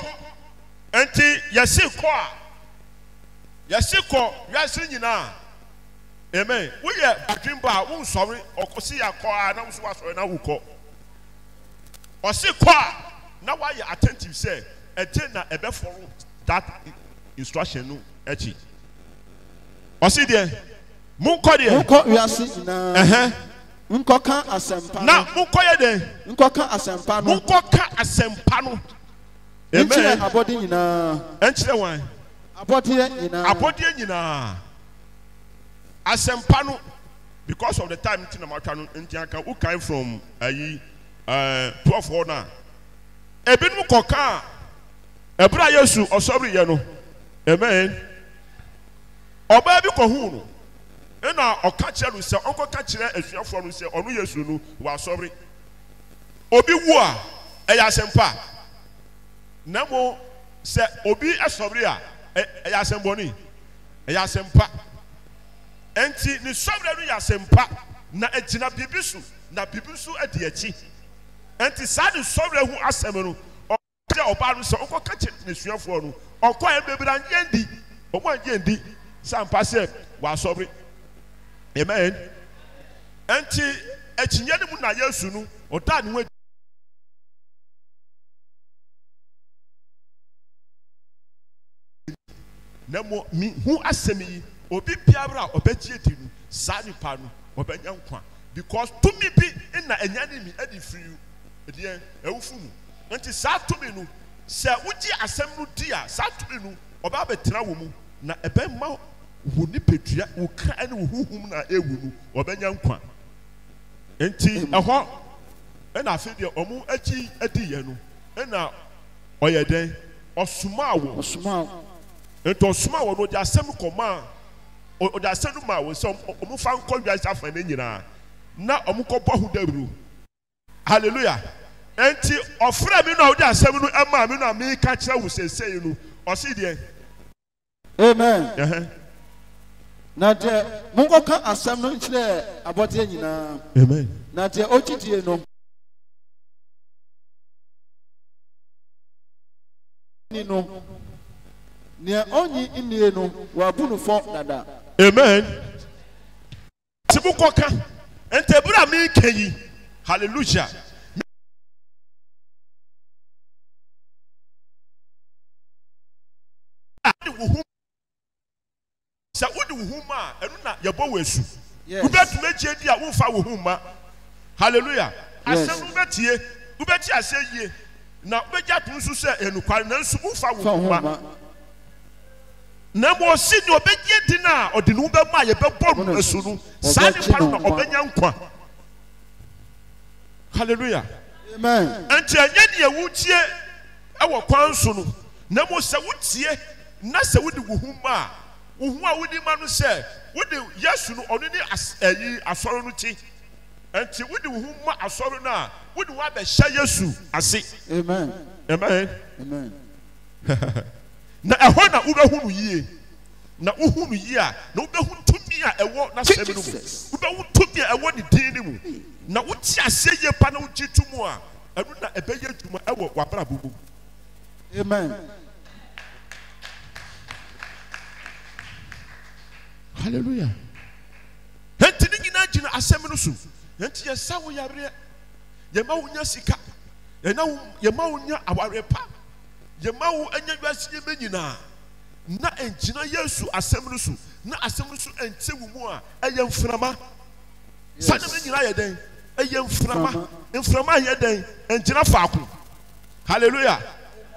enti yesi ko wiase nyina. Amen. We ye badwin ba wo sorry okosi yakɔ na wo so wasɔre na wo kɔ. Ɔse kɔ na why you attentive say ete na ebe follow that instruction no echi. Ɔse de monkɔ de monkɔ wiase nyinaa nkɔka asɛmpa na monkɔ ye de nkɔka asɛmpa no monkɔka asɛmpa no. nkyerɛ Amen. abɔde nyinaa Enkyerɛ wan abɔdeɛ nyinaa abɔdeɛ nyinaa asɛmpa no because of the time nti na matwa no nti aka who came from 12 hɔ na ebinom kɔka ɛbra Yesu ɔsɔre yɛ no. Amen. Ɔbaa bi kɔhu no ɛna ɔka kyerɛ no sɛ ɔnkɔka kyerɛ asuafoɔ no sɛ ɔno Yesu no wasɔre. Obi wu a ɛyɛ asɛmpa na mo sɛ obi asɔre a ɛyɛ asɛmbɔni ɛyɛ asɛmpa enti ne sɔre no yɛ asɛmpa na egyina bibi so na bibi so adi akyi enti saa ne sɔre ho asɛm no ɔkyerɛ ɔbaa no sɛ ɔnkɔka kyerɛ ne suafoɔ no ɔkɔ yɛ bebra nyɛ ndi ɔmo anyɛ ndi sampa sɛ wasɔre. Amen. Enti ekyinyɛ ne mu na Yesu no ɔda ne ho na mo mi hu asɛm yi obi biara a ɔbɛgye di no saa nipa no ɔbɛnya nkwa because tumi bi na ɛnya ne mi adi firi ɛdeɛ ɛwufu mu nti saa tumi no sɛ wogye asɛm no di a saa tumi no ɔba bɛtena wɔ mu na ɛbɛma wo nipadua wo kra ne wo huhum na ewu no ɔbɛnya nkwa nti ɛhɔ ɛna afei deɛ ɔmo akyi adi yɛ no ɛna ɔyɛ dɛn ɔsoma wo nti ɔsoma wɔ no ɔde asɛm kɔma ɔde asɛm no ma wɔ sɛ ɔmo fa nkɔ wiase afa ne nyinaa na ɔmo kɔ bɔ ho dawuro hallelujah nti ɔfrɛ mi na ɔde asɛm no ɛma mi na mi ka kyerɛ wo sɛsɛyi no ɔsi deɛ. Amen. Na deɛ monkɔka asɛm no nkyerɛ abɔdeɛ nyinaa. Amen. Na deɛ ɔgyidie no ni no nea ɔnyi nnie no wabu no fɔ dada. Amen. Ti mo kɔka nti ebura mi ka yi hallelujah. Sɛ wodi wo hu ma a ɛno na yɛbɔ wo asu wobɛtumi agyie di a womfa wo hu ma hallelujah asɛm no wobɛtie wobɛtie asɛ yie na wobɛgye ato nso sɛ ɛnokware nanso womfa wo hu ma na ma ɔsi ne ɔbɛgye di no a ɔde ne wo bɛma a yɛbɛbɔ no asu no saa nipa no na ɔbɛnya nkwa hallelujah. Amen. Nti ɛnyɛ deɛ wotie ɛwɔ kwan so no na mo sɛ wotie na sɛ wodi wo hu ma a wo hu a wodi ma no sɛ wodi Yesu no ɔno ne asɔre no ti nti wodi wo hu ma asɔre no a wodi wo abɛhyɛ Yesu ase. Amen. Amen. Amen. Na ɛhɔ na wobɛhu no yie na wohu no yie a na wobɛhu tumi a ɛwɔ n'asɛm no mu wobɛhu tumi a ɛwɔ ne din no mu na wote aseɛ yie pa na wogye to mu a ɛno na ɛbɛyɛ adwuma ɛwɔ w'abrabɔ mu. Amen. Hallelujah. Henti ni nyina gyina asɛm no so. Henti yɛsa wo yareɛ. Yɛma wo nya sika. Yɛma wo nya aware pa. Yɛma wo anya wiase yɛma nyinaa. Na ɛngyina Yesu asɛm no so. Na asɛm no so ɛnte wo mu a ɛyɛ mframa. Sa na nyina yɛ dɛn. ɛyɛ mframa yɛ den ngyina faako. Hallelujah.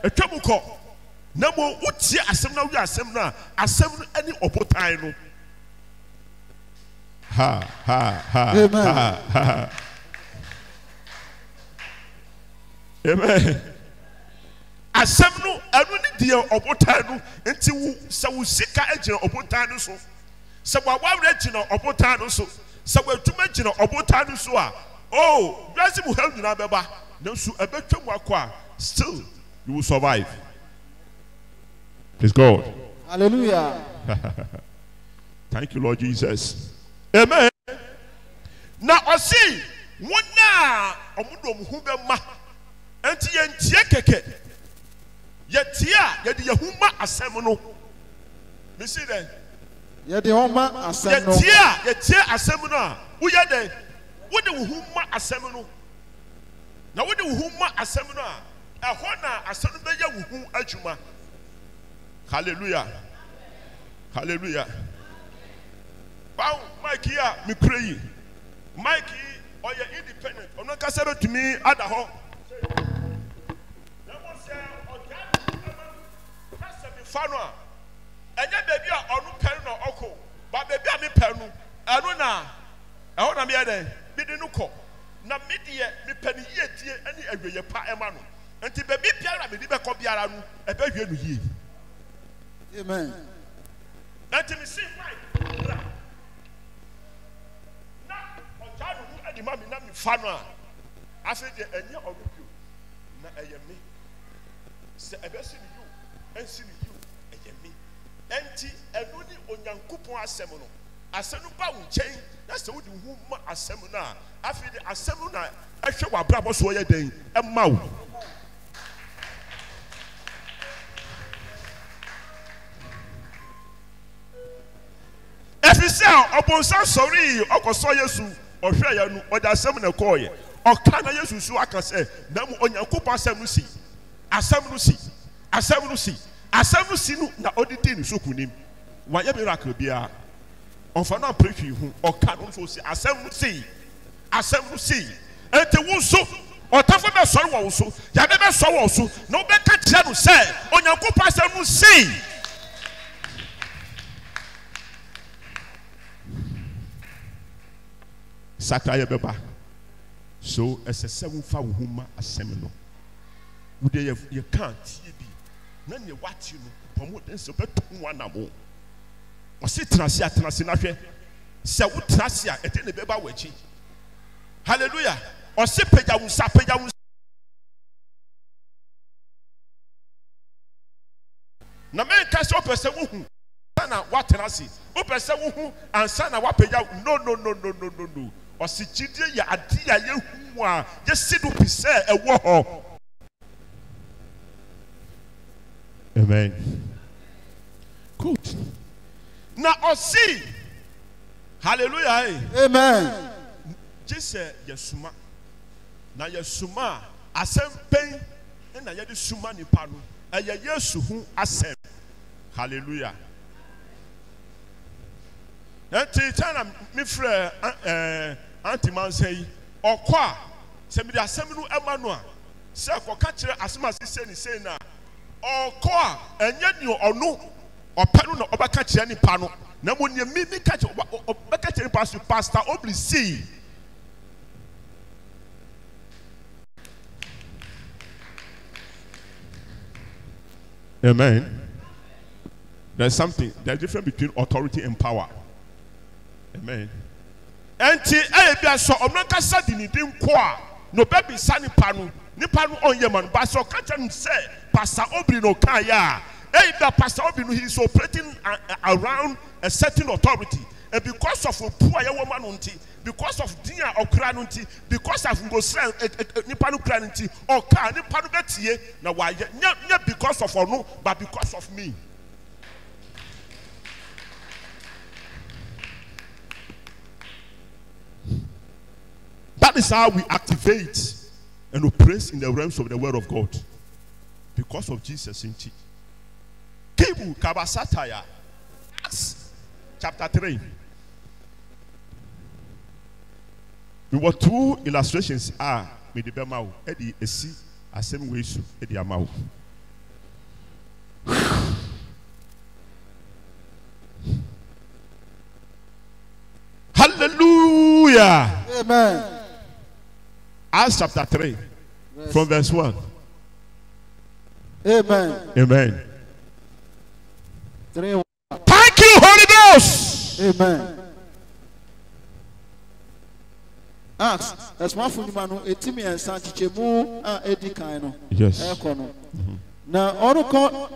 Etwa mu kɔ na mo wotie asɛm na woyɛ asɛm na asɛm no ani ɔbotan no. Amen. Amen. Asɛm no ɛno ne deɛ ɔbotan no nti wo sɛ wo sika gyina ɔbotan no so sɛ wawawrɛ gyina ɔbotan no so sɛ wadwuma gyina ɔbotan no so a wiase mu ha nyinaa bɛba nanso ɛbɛtwa mu akɔ a still you will survive. Praise God. Hallelujah. Thank you, Lord Jesus. Amen. Na ɔsi wɔn a ɔmo dɔm ho bɛma nti yɛntie kɛkɛ yɛtie a yɛde yɛho ma asɛm no. Mesi dɛ yɛde ho ma asɛm no. Yɛtie asɛm no a woyɛ dɛ wode wo ho ma asɛm no na wode wo ho ma asɛm no a ɛhɔ na asɛm no bɛyɛ wo ho adwuma. Hallelujah. Hallelujah. Wow, Mike here, me pray. Mike, or you're independent. I'm not going to me at the home. And then baby, I'm not pen or oko, but baby, I'm a pen. I don't know. I want to be there. Be the nuko. Na media, me penny yet, any area, pa emanu. Until baby, Piara, me never copy around a baby. Amen. Until me see Mike. The man na me fano I said the enya of you na me se ebesi ni you ensi ni you me enti enu ni onyankopon asem no asenu ba wo nchen na se wodi hu ma asem na afi de asem na ehwe wa brabo so ye den emma wo efisa obonsa sorry okoso Yesu ɔhwɛ ya no ɔde asɛm na kɔɔyɛ ɔka na Yesu so aka sɛ na mu onyankopɔn asɛm no si no na ɔde di ne so kunim wayɛ miracle biara ɔmfa no apɛhwi ho ɔka no so si asɛm no si enti wo so ɔtafo bɛsɔre wɔ wo so yade bɛsɔ wɔ wo so na wobɛka kyerɛ no sɛ onyankopɔn asɛm no si. Sakaya beba. So as a 7 fa wuma assemino. Would they have you can't be none you watch you promote and so bet one more. Or sit trasia trasinafe. Sa would trasia at any beba wechi. Hallelujah. Or sit pejamu sapejamu. Na men cast up a seven. Sana what trasi. Open seven and sana what peja. No. Or si chidi ya adia ye huwa ye sidu pise e wo. Amen. Good. Now osi. Hallelujah. Amen. Jese yesuma. Na yesuma asem pen na ye de suma nipa no. Eye Yesu hu asem. Hallelujah. Enti tana mi frɛ antiman say ɔkɔ sɛ mi de asɛm no ɛma no a sɛ kɔka kyerɛ asɛm asese ne sei na ɔkɔ ɛnyɛ ni ɔno ɔpɛ no na ɔbɛka kyerɛ nipa no na mo nea mi ka kyerɛ ɔbɛka kyerɛ nipa so pastor oblisi amen. There's difference between authority and power. Amen. Enti bia so omnanka sadi ni din ko a no baby sa nipa no onye man ba so ka tell say pastor Obri no kan ya bia pastor Obri no he is operating around a certain authority and because of poor ya woman nti because of dia okra no nti because of go sran nipa no kra nti oka nipa no betie na wa nya because of ono but because of me. That is how we activate and operate in the realms of the word of God. Because of Jesus in T. Kibu Kabasataya. Acts chapter 3. We were 2 illustrations me the bema edi esi asem we su edi ama. Hallelujah. Amen. Acts chapter 3 from verse 1. Amen. Amen. 3. Thank you, Holy Ghost. Amen. Acts, as my friend Manu, a Timmy and Santichemu are Eddie Kino. Yes. Now, Oracle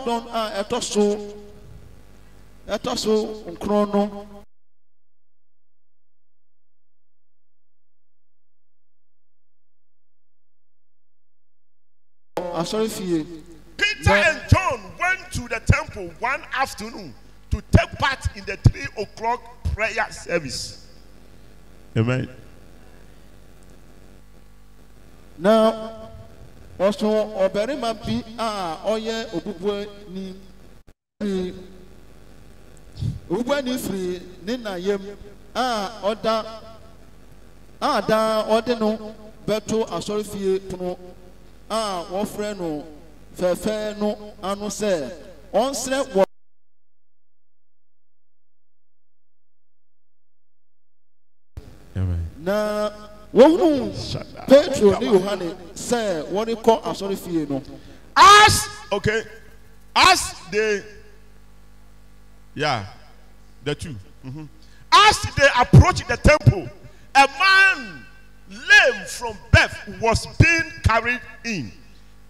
don't etoso chrono. I'm sorry for you. Peter and John went to the temple one afternoon to take part in the 3 o'clock prayer service. Amen. Now, also, Oberima be oye ubweni free nina yem oda da odeno beto asori fie puno wo frɛ no fɛfɛ no ano sɛ ɔnsrɛ wɔ na wɔhunu Petro ne Yohane sɛ wɔde kɔ asɔre fie no as the two as they approached the temple, a man lame from birth was being carried in.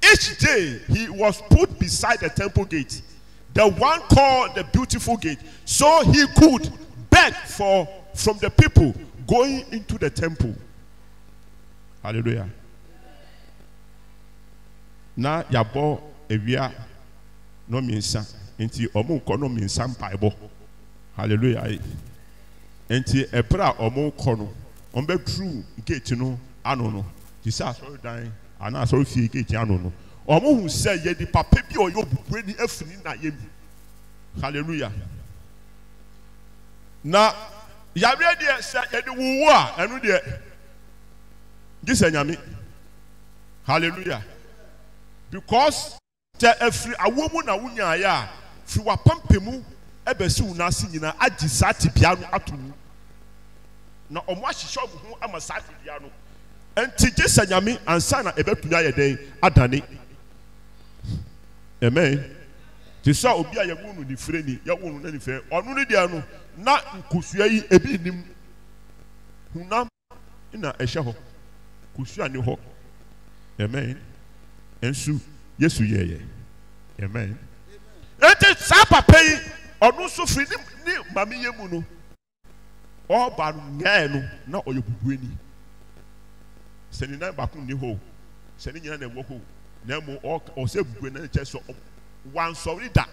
Each day he was put beside the temple gate, the one called the Beautiful Gate, so he could beg from the people going into the temple. Hallelujah. Na yabo ewia no minsa enti omo ko no minsa mpaibo. Hallelujah. Enti epra omo ko no ombe true gate no ano no. Disa sorry dan ana sorry fie gate ano no. Omo hu say ye di papa bi oyo bubueni afini na yem. Hallelujah. Na yawe de say ye di wuwu a enu de gisa nyame. Hallelujah. Because te every awomu na wunya ya fi wapampemu ebesi unasi nyina agi sati bia no atomu na omo ahihye omo ho ama sati bia no enti gisa nyame ansa na ebetunya ye den adane. Amen. Tisa obi a yewunu ni freni yewunu na ni fe onu ni dia no na nkusua yi ebi nim hunam ina ehye ho kusua ni ho. Amen. Ensu Yesu yeye. Amen. Enti sa papa yi onu so firi ni mami yemu no oba nyaa no na oyo bubueni seni na ba kun ni ho seni nyina na wo ho na mo o se bubue na che so wan sorry da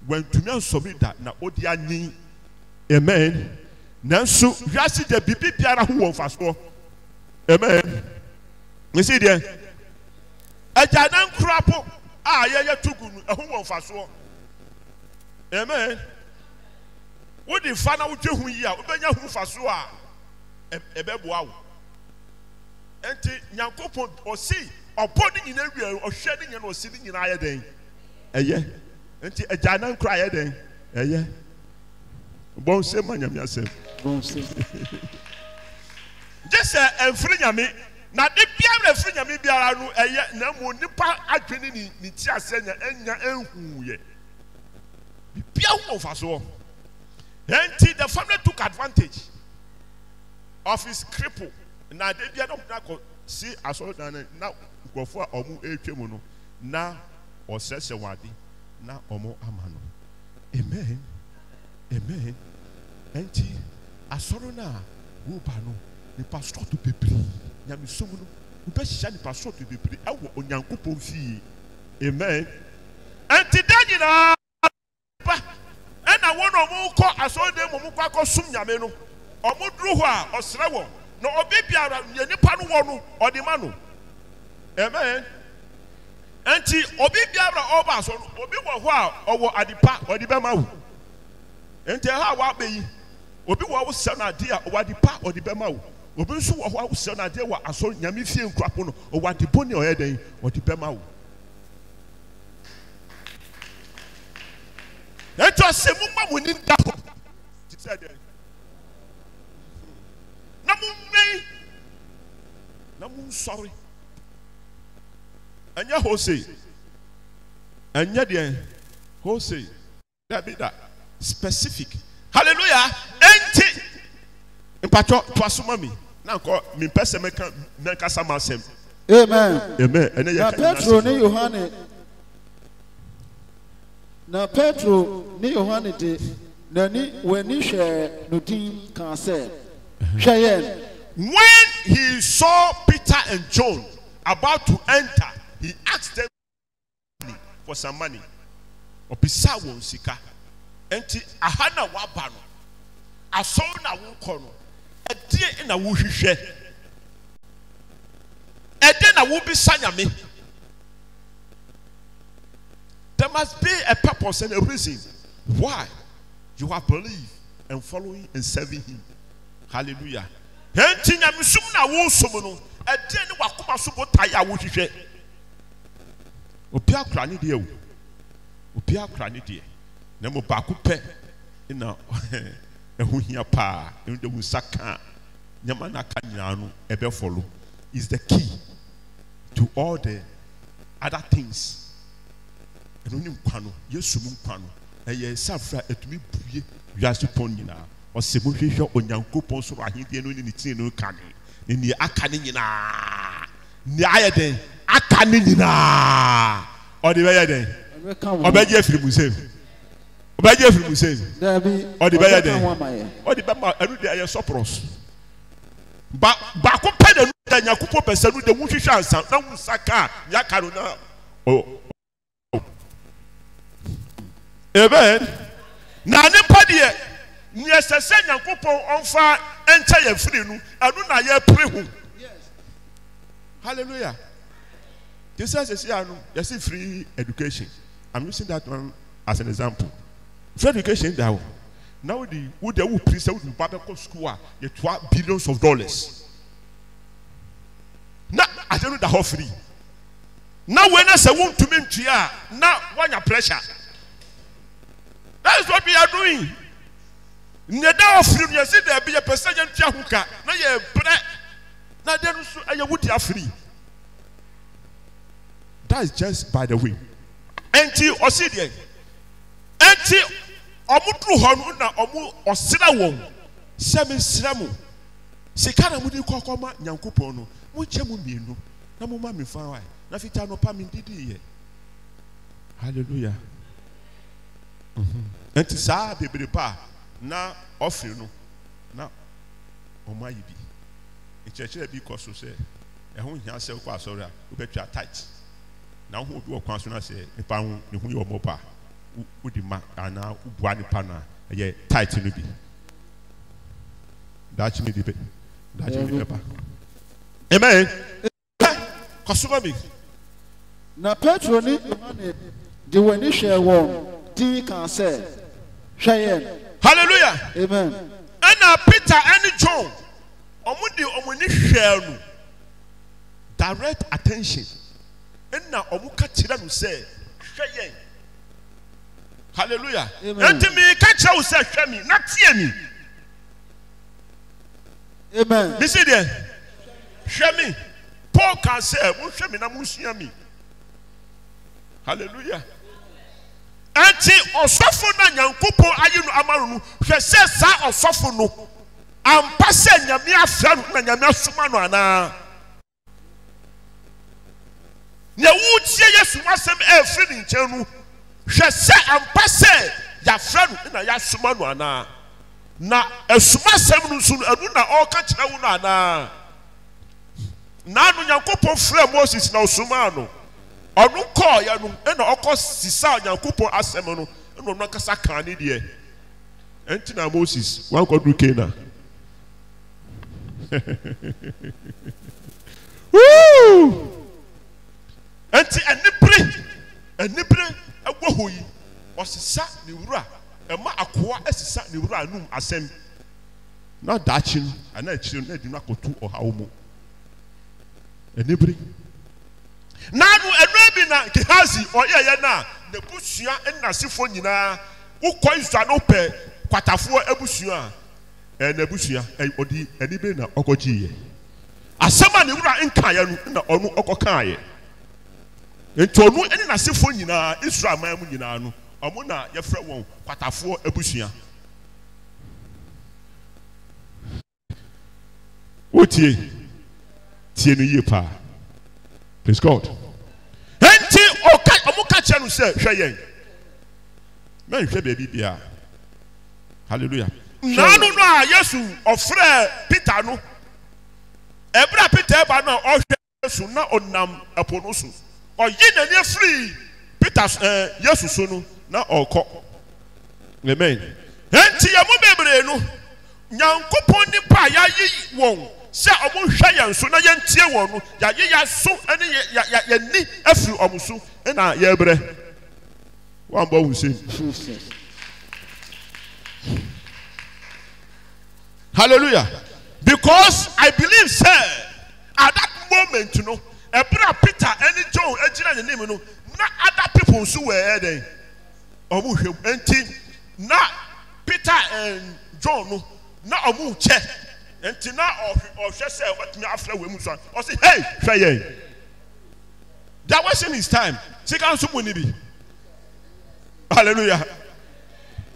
when tumi sorry da na odi anyi. Amen. Nanso wiase de bibi biara ho won faso. Amen. You see there ajanan krapo ye tugunu ehun won faso. Amen. Wo di fa na wo twe hu yi a obenya hu faso a ebeboa wo. Enti Nyankopon osi opodi nyina wi ohwe ni nyina osi ni nyina aye den. Eye. Enti ajanan kra aye den. Eye. Bon se manyam yasem. Bon se. Just enfri nyame na de bia refri nyame biara no eye na mo nipa adwene ni ti asenya enya enhu ye. Bia wo faso. Enti the family took advantage of his cripple. Na de bia no na ko si aso dan na nkofo a omu etwemu no na osese wade na omo amano. Amen. Amen. Enti asoro na wo ba no ni pastor to bebri nyame somu no wo be hia ni pastor to bebri ewo onyankopon fie. Amen. Enti danyina ba ena wono mo ko asoro de mo kwa ko sum nyame no omo duru ho a osre wo no obi biara ye nipa no wo no odi ma no. Amen. Enti obi biara oba so no obi wo ho a owo adipa odi be ma wo. Enti ha wa be yi Obi wa usel na ade a owade pa odi bema wo. Obi nso wo ho usel na ade wa aso nyame fie nkrapo no owade boni oyeden odi bema wo. Eto asemu ma mo ni da ho. Ti said na mo mei na mo sorry. Anya Hosea. Anya de Hosea. That be that specific. Hallelujah. Enti. Mpacho twasoma mi. Na ko mi pese meka na kasa masem. Amen. Amen. Ene ye Na Petro ne Yohane. Na Petro ne Yohane de nani wani hwe no din kan say. Hwe when he saw Peter and John about to enter, he asked them for some money. Opisa won sika. Enti ahana waba no. Aso na wo kɔ no. Ɛdeɛ na wo hwehwɛ. Ɛdeɛ na wo bisa nyame. There must be a purpose and a reason why you have believed and following and serving him. Hallelujah. Enti nyame sum na wo som no. Ɛdeɛ ne wakoma so botae a wo hwehwɛ. Obi akra ne deɛ wo. Obi akra ne deɛ. Na mo ba ko pɛ na ɛho hia pa ɛno de wo saka nyama na ka nyina no ɛbɛ follow is the key to all the other things. Ɛno ni nkwa no Yesu mu nkwa no ɛyɛ safra etumi buye wiase pon nyina ɔsɛ mo hwehwɛ onyankopɔn so ahedie no ni tin no ka ne ni aka ne nyina ni ayɛ den aka ne nyina ɔde bɛyɛ den ɔbɛgye afiri musem ɔbɛgye afiri musem ɔde bɛyɛ den ɔde bɛma ɛnu de ɛyɛ sɔpros baako pɛ de nu de nyakopɔ pɛsɛ nu de mu hwehwɛ ansa na mu saka nyaka no na amen na nipa deɛ nyɛ sɛ sɛ nyakopɔn ɔmfa ɛnkyɛ yɛ firi no ɛnu na yɛ pere ho hallelujah. This is a free education. I'm using that one as an example. Free education now. Now the who priest who Bible school you billions of dollars. Now I don't know the whole free. Now when I say want to mean now when your pressure. That is what we are doing. Neda free you see there be a percentage huka. Now you bread. Now there you would have free. That is just by the way. Enti osidi. Enti omudru honu na omu osira won. Semi siramu. Sika na mudi kokoma nyankopon no. Mu chemu mienu. Na mu ma me fa wa. Na fita no pa me didi ye. Hallelujah. Enti saa bebre pa na ofri no. Na omu ayi bi. Echeche bi koso se. Ehun hia se kwa asori a obetwa tight. Na wo do kwan so na se nipa ho ne ho ye omopa udi ma ana ubua nipa na ye tight no bi dachi me dibe pa amen kosoma mi na Petro ni Yohane de wani hwe won din kan say hwe hallelujah amen and Peter and John omudi omuni hwe no direct attention. Na omuka kira no say hwe yen hallelujah enti me ka kira wo say hwe mi na tie mi amen me say there hwe mi Paul can say mo hwe mi na mo sua mi hallelujah enti osofo na nyankopon ayi no amaru no hwe say sa osofo no ampa say nyame afra no na nyame asoma no ana ne wutie Yesu wasem efiri nkyɛn no hwɛ sɛ ampa sɛ yafra no na yasoma no ana na esuma sɛm no nso anu na ɔka kyerɛ wo no ana na no Nyankopɔn frɛ Moses na osoma no ɔno kɔɔ ya no na ɔkɔ sisa Nyankopɔn asɛm no na ɔno kasa kan ne deɛ enti na Moses wan kɔ duru Kena woo enti enibire ɛwɔ hɔ yi ɔsesa ne wura ɛma akoa ɛsesa ne wura anum asɛm na dachi no ana achire na di na kotu ohawo mu enibri na no enu bi na Gehazi oyeye na nebusua nnasefo nyina ukọ Israel no pe kwatafo abusua nebusua odi enibri na okojiye asema ne wura nkaye no na onu okokaye enti onu eni nasefo nyina Israel man mu nyina no omo na yefrɛ wɔn kwatafo abusua otie tie no yie pa. Praise God. Enti omo ka kyerɛ no sɛ hwɛ yɛn men hwɛ baabi bia. Hallelujah. Nanu no a Yesu ɔfrɛ Peter no ebra Peter ba no ɔhwɛ Yesu na onam ɛpo no so ɔyi n'ani afiri Peter Yesu so no na ɔkɔ. Amen. Enti yɛ mo bebree no Nyankopɔn nipa ya yi wɔn sɛ ɔmo hwɛ yɛn so na yɛntie wɔn no yɛayɛ yɛ so ɛne yɛni afiri ɔmo so ɛna yɛbrɛ wɔn bɔ wɔn nsam. Hallelujah. Because I believe sir at that moment no ebra Peter and John ejina ne nim no na other people nso were there ɔmo hwɛ enti na Peter and John no na ɔmo che enti na ɔhwɛ sɛ ɔtumi afra wɔ mu so ɔse hey hwɛ yɛn that wasn't his time sika nso mu ni bi. Hallelujah.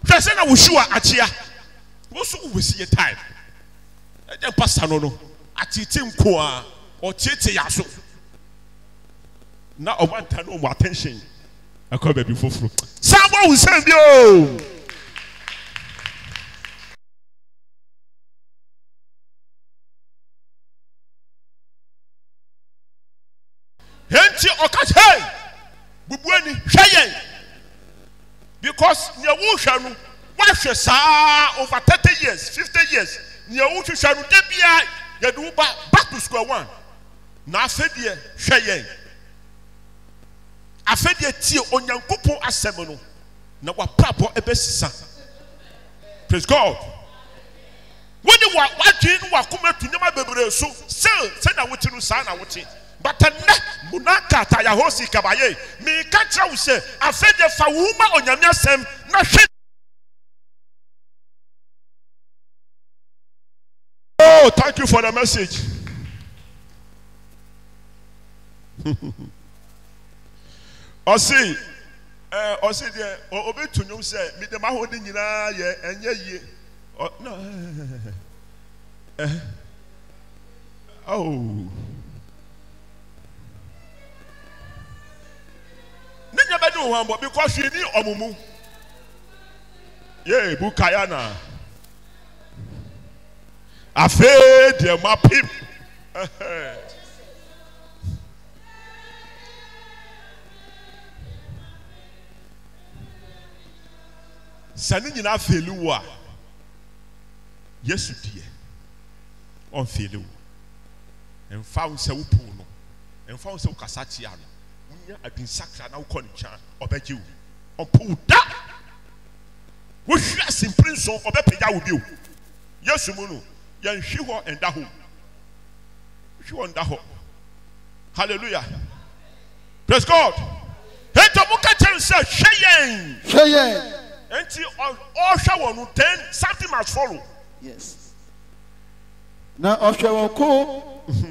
Hwɛ sɛ na wohua akyea wo so wo si time ɛdɛ pastor no atete nko a ɔtete ya so na ɔmanta no mo attention akɔ baabi foforo sabo wo sɛn bi o. Henti ɔka hey bubuani hwɛ yɛn because nya wo hwɛ no wahwɛ saa over 30 years 50 years nya wo hwɛ no da bia yɛde wo back to square one na afedie hwɛ yɛn afedie tie onyankopɔn asɛm no na waprapɔ ebesisa. Praise God. When you wa wadwin no wakoma tu nyama bebree so sɛ na wote no saa na wote but ne munaka ta yahosi kabaye me ka kyerɛ wo sɛ afedie fa wo ma onyame asɛm na hwɛ. Oh, thank you for the message. Osi de obetu nyom say me dem ahodi nyina ye enye yie. No. Oh. Ninya bedu ho ambo because we ni omumu. Yeah, bukayana. Afe de mapim. Sani nyina felu wa Yesu die on felu emfa wo se wo pu no emfa wo se wo kasa tia no unya adin sakra na wo kɔ ne chan obeji wo opu da wo hwia simprinso obepagya wo bi o Yesu mu no yan hwi ho enda ho hwi onda ho. Hallelujah. Praise God. Heto mo ka chen say hweyen enti all hwe wonu then something must follow. Yes. Na ohwe won ko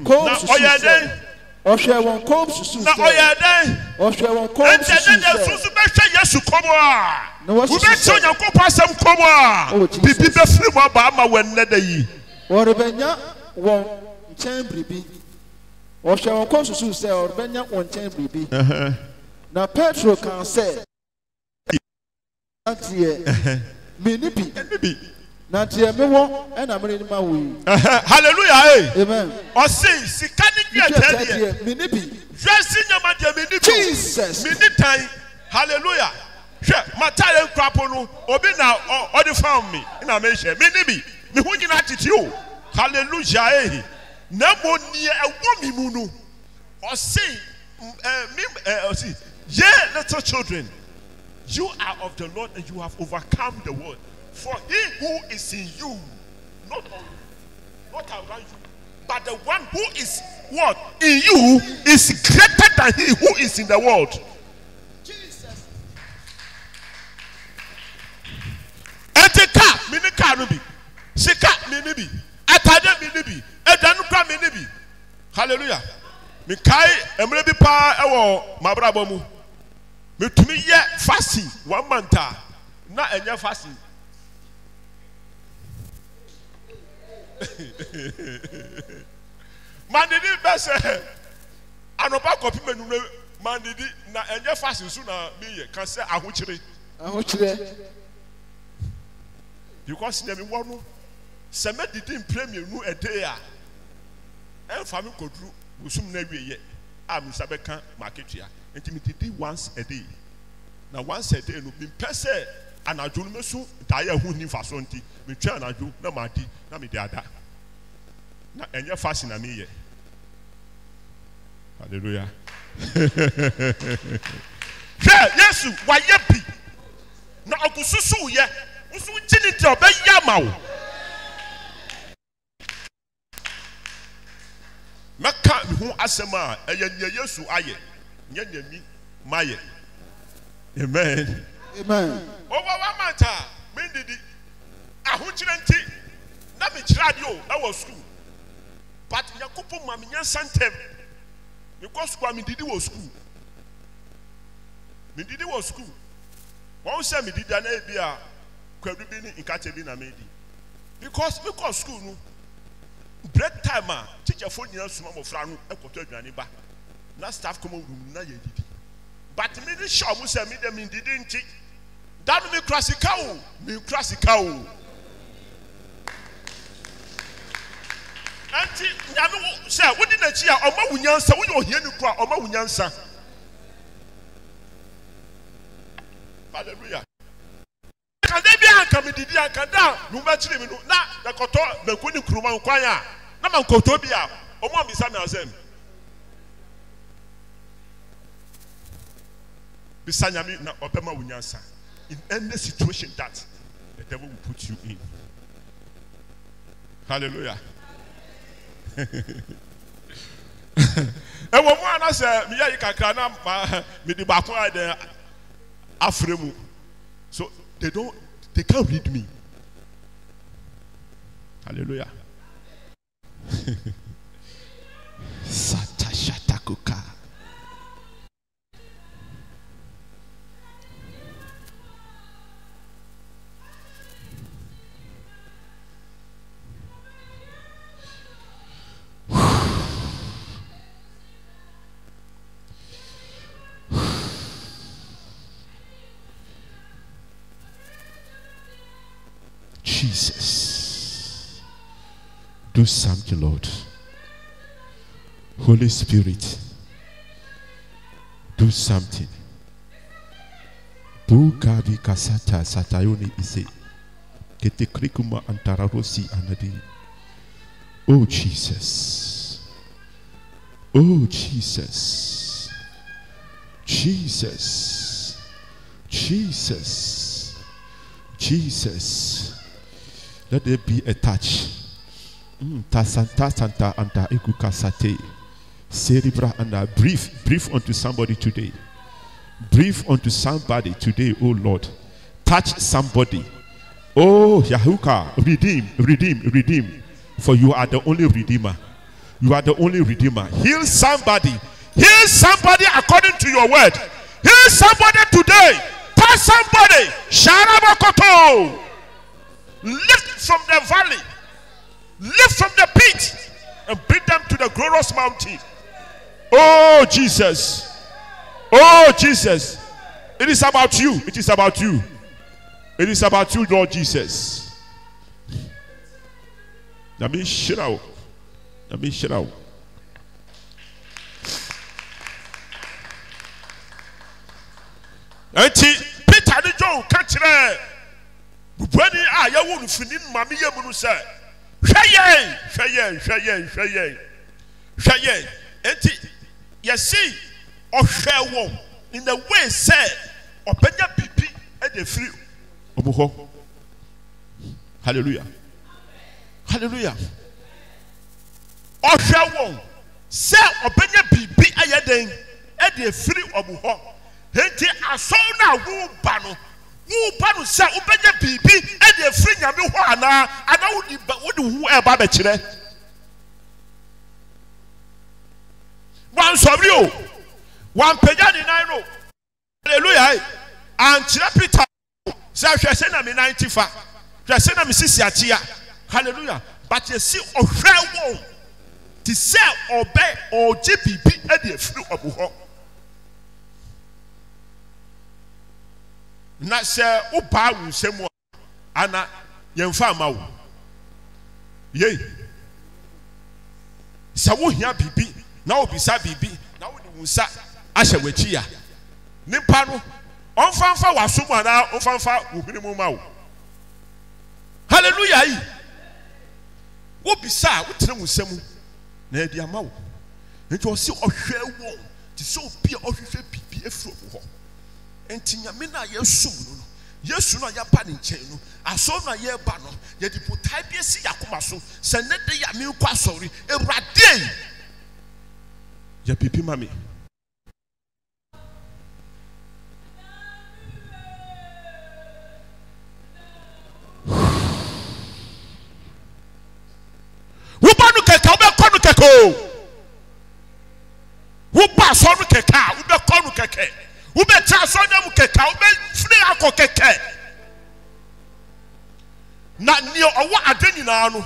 na oyeden ohwe won ko susu na oyeden ohwe won ko enti de susu be hwe Yesu komo a wo be ti onyankopɔ asɛm komo a bibi be firi mo ba ama wenne da yi orebenya won nkyɛn bribi ohwe won ko susu sɛ orebenya won nkyɛn bribi na Petro kan sɛ atie me ni bi na tie me wo na me ni ma wo. Hallelujah. Amen. Osi sika ni gye me ni bi dressing nyama de me ni bi Jesus me ni tan. Hallelujah. Hwe matale nkrapo no obi na odi found me na me hye me ni bi me hu nyina titi o. Hallelujah. Na mo ni ewo mi mu no osi osi ye little children, you are of the Lord and you have overcome the world. For he who is in you not on you, not around you, but the one who is what in you is greater than he who is in the world. Jesus. Eteka mini car no bi, sika mini bi, atade mini bi, edanu kwa mini bi. Hallelujah. Me kai emre bi pa ewo mabrabo mu. Me tumi ye fasting 1 month na enye fasting. Mandidi bese anopa kopi menu mandidi na enye fasting so na me ye kan se ahochire. Because na me wonu se me didi premier nu a day a emfa me kodru usum na wiye am sabe kan market ya enti me didi once a day. Na once a day no me pese anadwo no mesu daye hu ni fa so nti me twa anadwo na ma di na me di ada na enye fasting na me ye. Hallelujah. Yesu wa ye bi na ogususu ye usu chini ti obeya ma wo maka mi hu asema eye nye Yesu aye nye nyami maye. Amen. Amen. Over 1 month me didi ahochire nti na me chirade o na wo school but yakopo ma me nyansa ntem because kwa me didi wo school won say me didi na e bia kwadu bi ni nkate bi na me di because me go school no break time teacher phone nyina suma mo fra no ekoto aduane ba na staff come room na ye didi but me di show mo say me dem didi nti that me classical anti nyame say wodi na chi a oma wunyansa wo ye ohia ni kwa oma wunyansa. Hallelujah. Can they be anka didi anka da no ma chire me no na da koto na kuni kuruma nkwan a na man koto bia omo mi sa me azem bisanyami na obema wunyansa in any situation that the devil will put you in. Hallelujah. E wo mo ana se me ya kakra na me di ba ko ade afremu. So they can't read me. Hallelujah. Satashatakuka. Jesus, do something, Lord. Holy Spirit, do something. Bukavi kasata satayoni ise ketekrikuma antararosi anadi. Oh Jesus, oh Jesus, Jesus, Jesus, Jesus. Let there be a touch. Tasanta santa anta ekukasate. Cerebra and breathe onto somebody today. Breathe onto somebody today, oh Lord. Touch somebody. Oh Yahuka, redeem. For you are the only redeemer. You are the only redeemer. Heal somebody. Heal somebody according to your word. Heal somebody today. Touch somebody. Sharabakoto. Lift from the valley, lift from the pit, and bring them to the glorious mountain. Oh Jesus, oh Jesus, it is about you. It is about you. It is about you, Lord Jesus. Let me shut out. Let me shut out. Auntie Peter the Joe, catch it. When I won't finish Mammy Yamunu say, Shaye, enti, you see, or share one in the way said, or Penya Pipi at the free. Hallelujah. Hallelujah. Ɔhwɛ wɔn sɛ ɔbɛnya biribi ayɛ den ɛde efiri ɔmo hɔ. Enti asɔn na woba no sɛ wobɛnya biribi ɛde efiri nyame hɔ ana wode hu ɛba bɛkyerɛ. Wansɔre o, wampagya ne nan no. Hallelujah. Ankyerɛ Peter sɛ hwɛ sɛ na me nan ti fa, hwɛ sɛ na me sisi akyea. Hallelujah. But yɛsi ɔhwɛ wɔn te sɛ ɔgye biribi ɛde efiri ɔmo hɔ. Na sɛ wopaa wo nsɛm a ana yɛmfa ama wo. Yei. Sɛ wohia biribi na obisa biribi na wode wo nsa ahyɛ w'akyi a nipa no ɔmfa w'asom anaa ɔmfa wo hwene mu ma wo. Hallelujah yi. Wobisa a wotena wo nsa mu na ɛde ama wo. Nti ɔsi ɔhwɛ wɔn te sɛ obi a ɔhwehwɛ biribi efiri wo hɔ. Enti nyame na yɛsum no Yesu na yɛba ne nkyɛn no asɔre na yɛba no yɛde botae bi esi yakoma so sɛ ne de ya me nkɔ asɔre Awurade yɛ pipi ma me. Woba no kɛkɛ wobɛkɔ no kɛkɛ o. Woba asɔre no kɛkɛ a wobɛkɔ no kɛkɛ. Wobɛtra asɔre mu kɛkɛ wobɛfiri akɔ kɛkɛ. Na nea ɔwɔ ade nyinaa no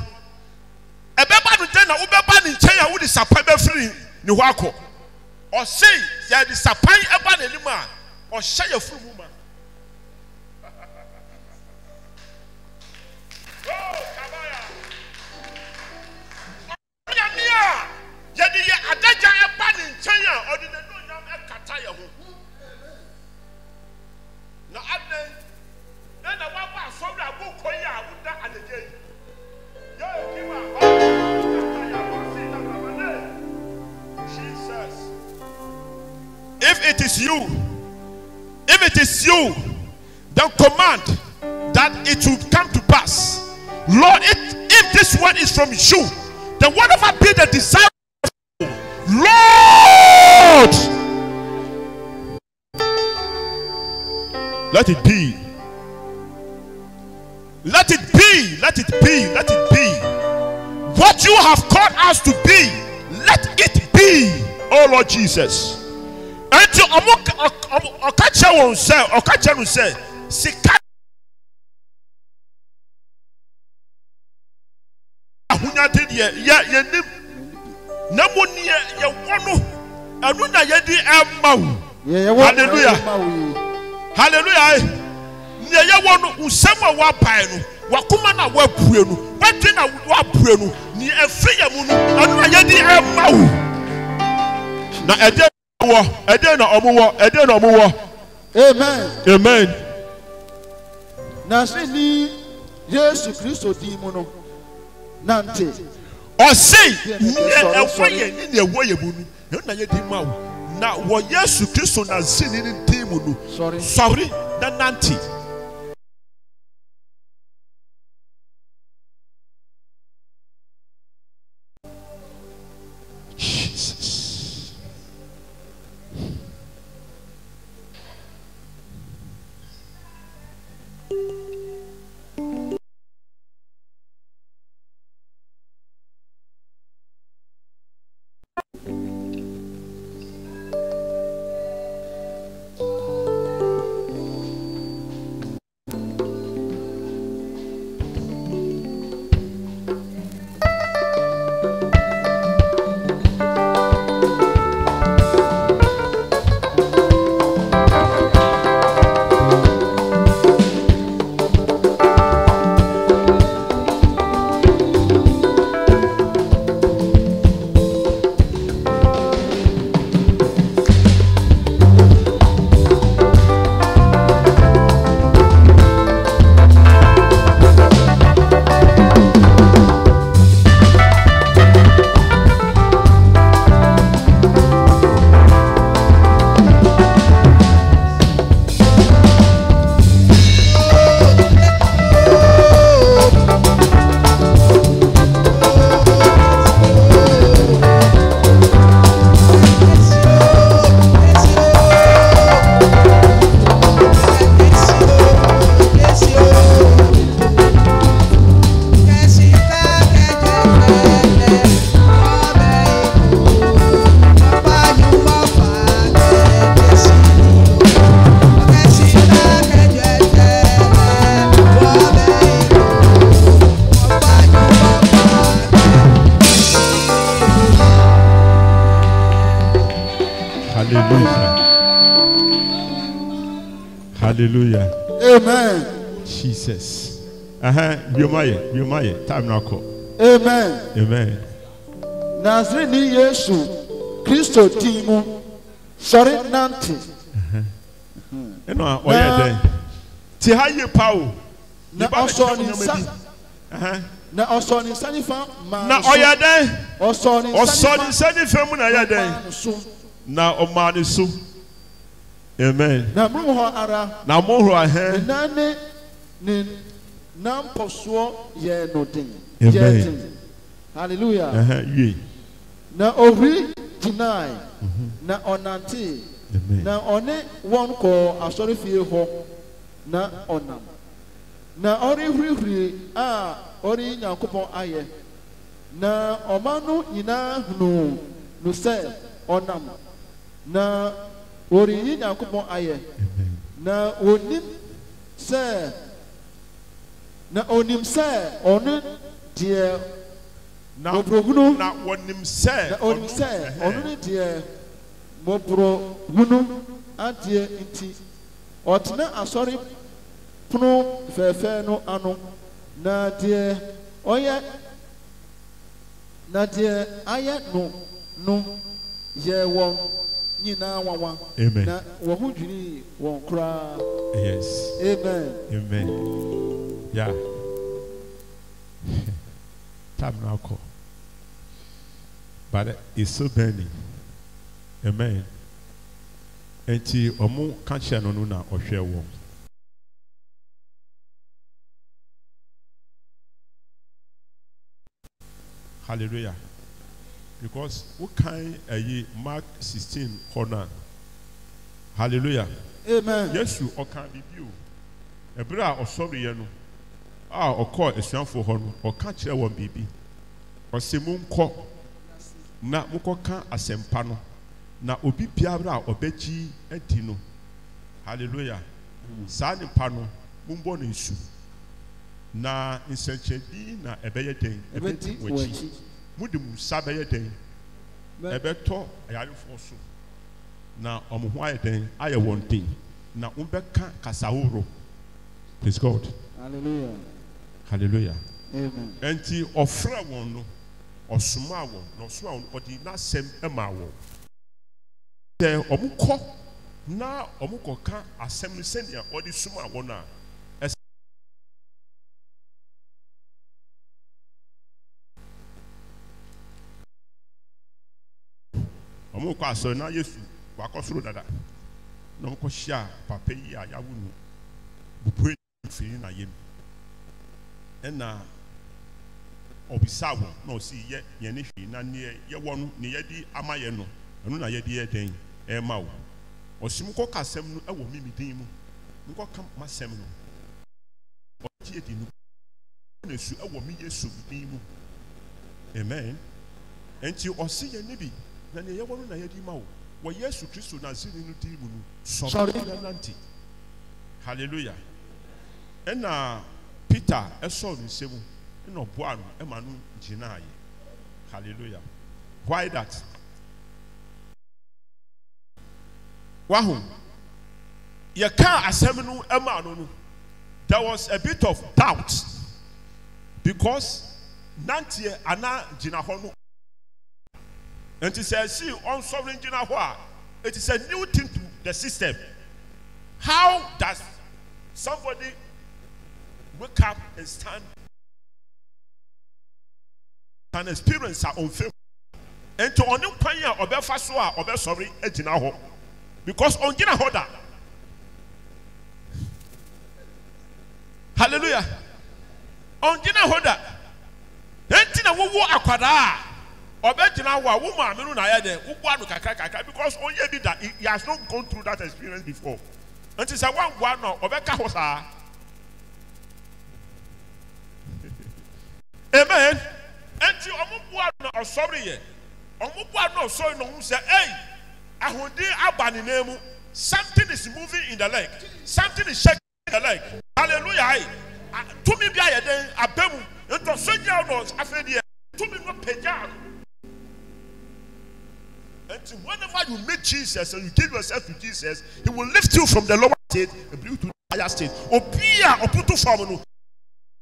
ɛbɛba no dɛn na wobɛba ne nkyɛn a wode sapan bɛfiri ne hɔ akɔ. Ɔsei yɛde sapan ɛba n'anim a ɔhyɛ yɛfuru mu ma. Ɔnyamia yɛde yɛ adagya ɛba ne nkyɛn a ɔde n'anuonyam ɛkata yɛ ho. Na adan na waba asɔre a wokɔ yi a woda adagya yi. Yɛ ekima Jesus. If it is you, then command that it will come to pass. Lord, if this word is from you, then whatever be the desire of you, Lord, let it be. Let it be. Let it be. Let it be. What you have called us to be, let it be. Oh Lord Jesus. Enti okache won se okache no se sika ahunya de ye nim na moni ye wono anu na ye di emawu. Hallelujah. Hallelujah. Ne ye wono usem a wa pai no wakoma na wa bue no wadwe na wa bue no ni efri ya mu no anu na ye di emawu. Na ede na omuwo. Amen. Amen. Na sini Yesu Kristo di mu no nante. Ɔsei ne ɛwɔ yɛ ne ɛwɔ yɛ mu no na yɛ di ma wo. Na wɔ Yesu Kristo na sini ne di mu no. Sɔre na nante. Hallelujah. Hallelujah. Amen. Jesus. Biomaye. Time now call. Amen. Amen. Nazarene Yesu Kristo timu sori nante. Eno oye den. Ti haye pawo. Na osoni sa. Na osoni sanifa ma. Na oye den. Osoni sanifa mu na oye den. Na omani so. Amen. Na mu ho ara. Na mu ho ahe. Na ne namposo ye no den. Amen. Hallelujah. Ye. Na ohri deny. Na onante. Na one won ko asori fie ho na onam. Na ori hurihuri a ori Nyankopon aye. Na omanu nyina hunu no se onam. Na ori Nyankopon aye. Na onim se onu die na obrogunu na wonim se onu ne die mobro hunu adie nti otena asori punu fefe no ano na die oye na die aye no ye won nyina wawa na wo hu dwiri won kra. Yes. Amen. Yeah. Time now call. But it's so burning. Amen. Enti omu kanche no no na ohwe wo. Hallelujah. Because what kind ayi Mark 16 corner. Hallelujah. Amen. Yesu okan bibiu. Ebra osori ye no. Okọ esuanfo ho no, oka kire won bibi. Osemu nkọ na mukọka asempa no. Na obi biara obeji enti no. Hallelujah. Saa nipa no mumbo no nsu. Na nsenchedi na ebeye den ebedi wachi. Mudi musa beye den. Ebeto ayarefo so. Na omo ho aye den aye won den. Na umbeka kasahoro. Praise God. Hallelujah. Hallelujah. Amen. Enti ofra won no osuma won no so won odi na sem ema won. Te omukọ na omukọ ka asem no senia odi suma won a omukọ aso na Yesu wakosoro dada. Na omukọ hia papa yi a yawo nu. Bupu firi na yem. Ena obisawo na osi ye ne hwi na ne ye wonu ne ye di amaye no enu na ye di ye den e ma wo osim ko kasem no e wo mimidin mu nko ka masem no o tie di no na su e wo mi Yesu din mu. Amen. Enti osi ye ne bi na ne ye wonu na ye di ma wo Yesu Kristo na zini no din mu no so nanti. Hallelujah. Ena Peter eso no semu no boa no e ma no gina aye. Hallelujah. Why that? Wahum ye ka asem no e ma no. There was a bit of doubt because nantie ana gina ho no. And it says see on sovereign gina ho a it is a new thing to the system. How does somebody wake up and stand and experience our own faith? And to only panya obe faswa obe sorry ejina ho because on gina ho da. Hallelujah. On gina ho da. Enti na wo akwada obe gina ho a wo ma me no na ya de wo bua no kakra because on ye bi that he has not gone through that experience before. And he said one no obe ka ho sa. Amen. Enti omubua na osori ye. Omubua na osori no say, hey, ahodi abani nemu. Something is moving in the leg. Something is shaking in the leg. Hallelujah. To me bia ye den abemu. Ento soja no afedi. To me no peja. And whenever you meet Jesus and you give yourself to Jesus, He will lift you from the lower state and bring you to the higher state. Obia oputo famunu.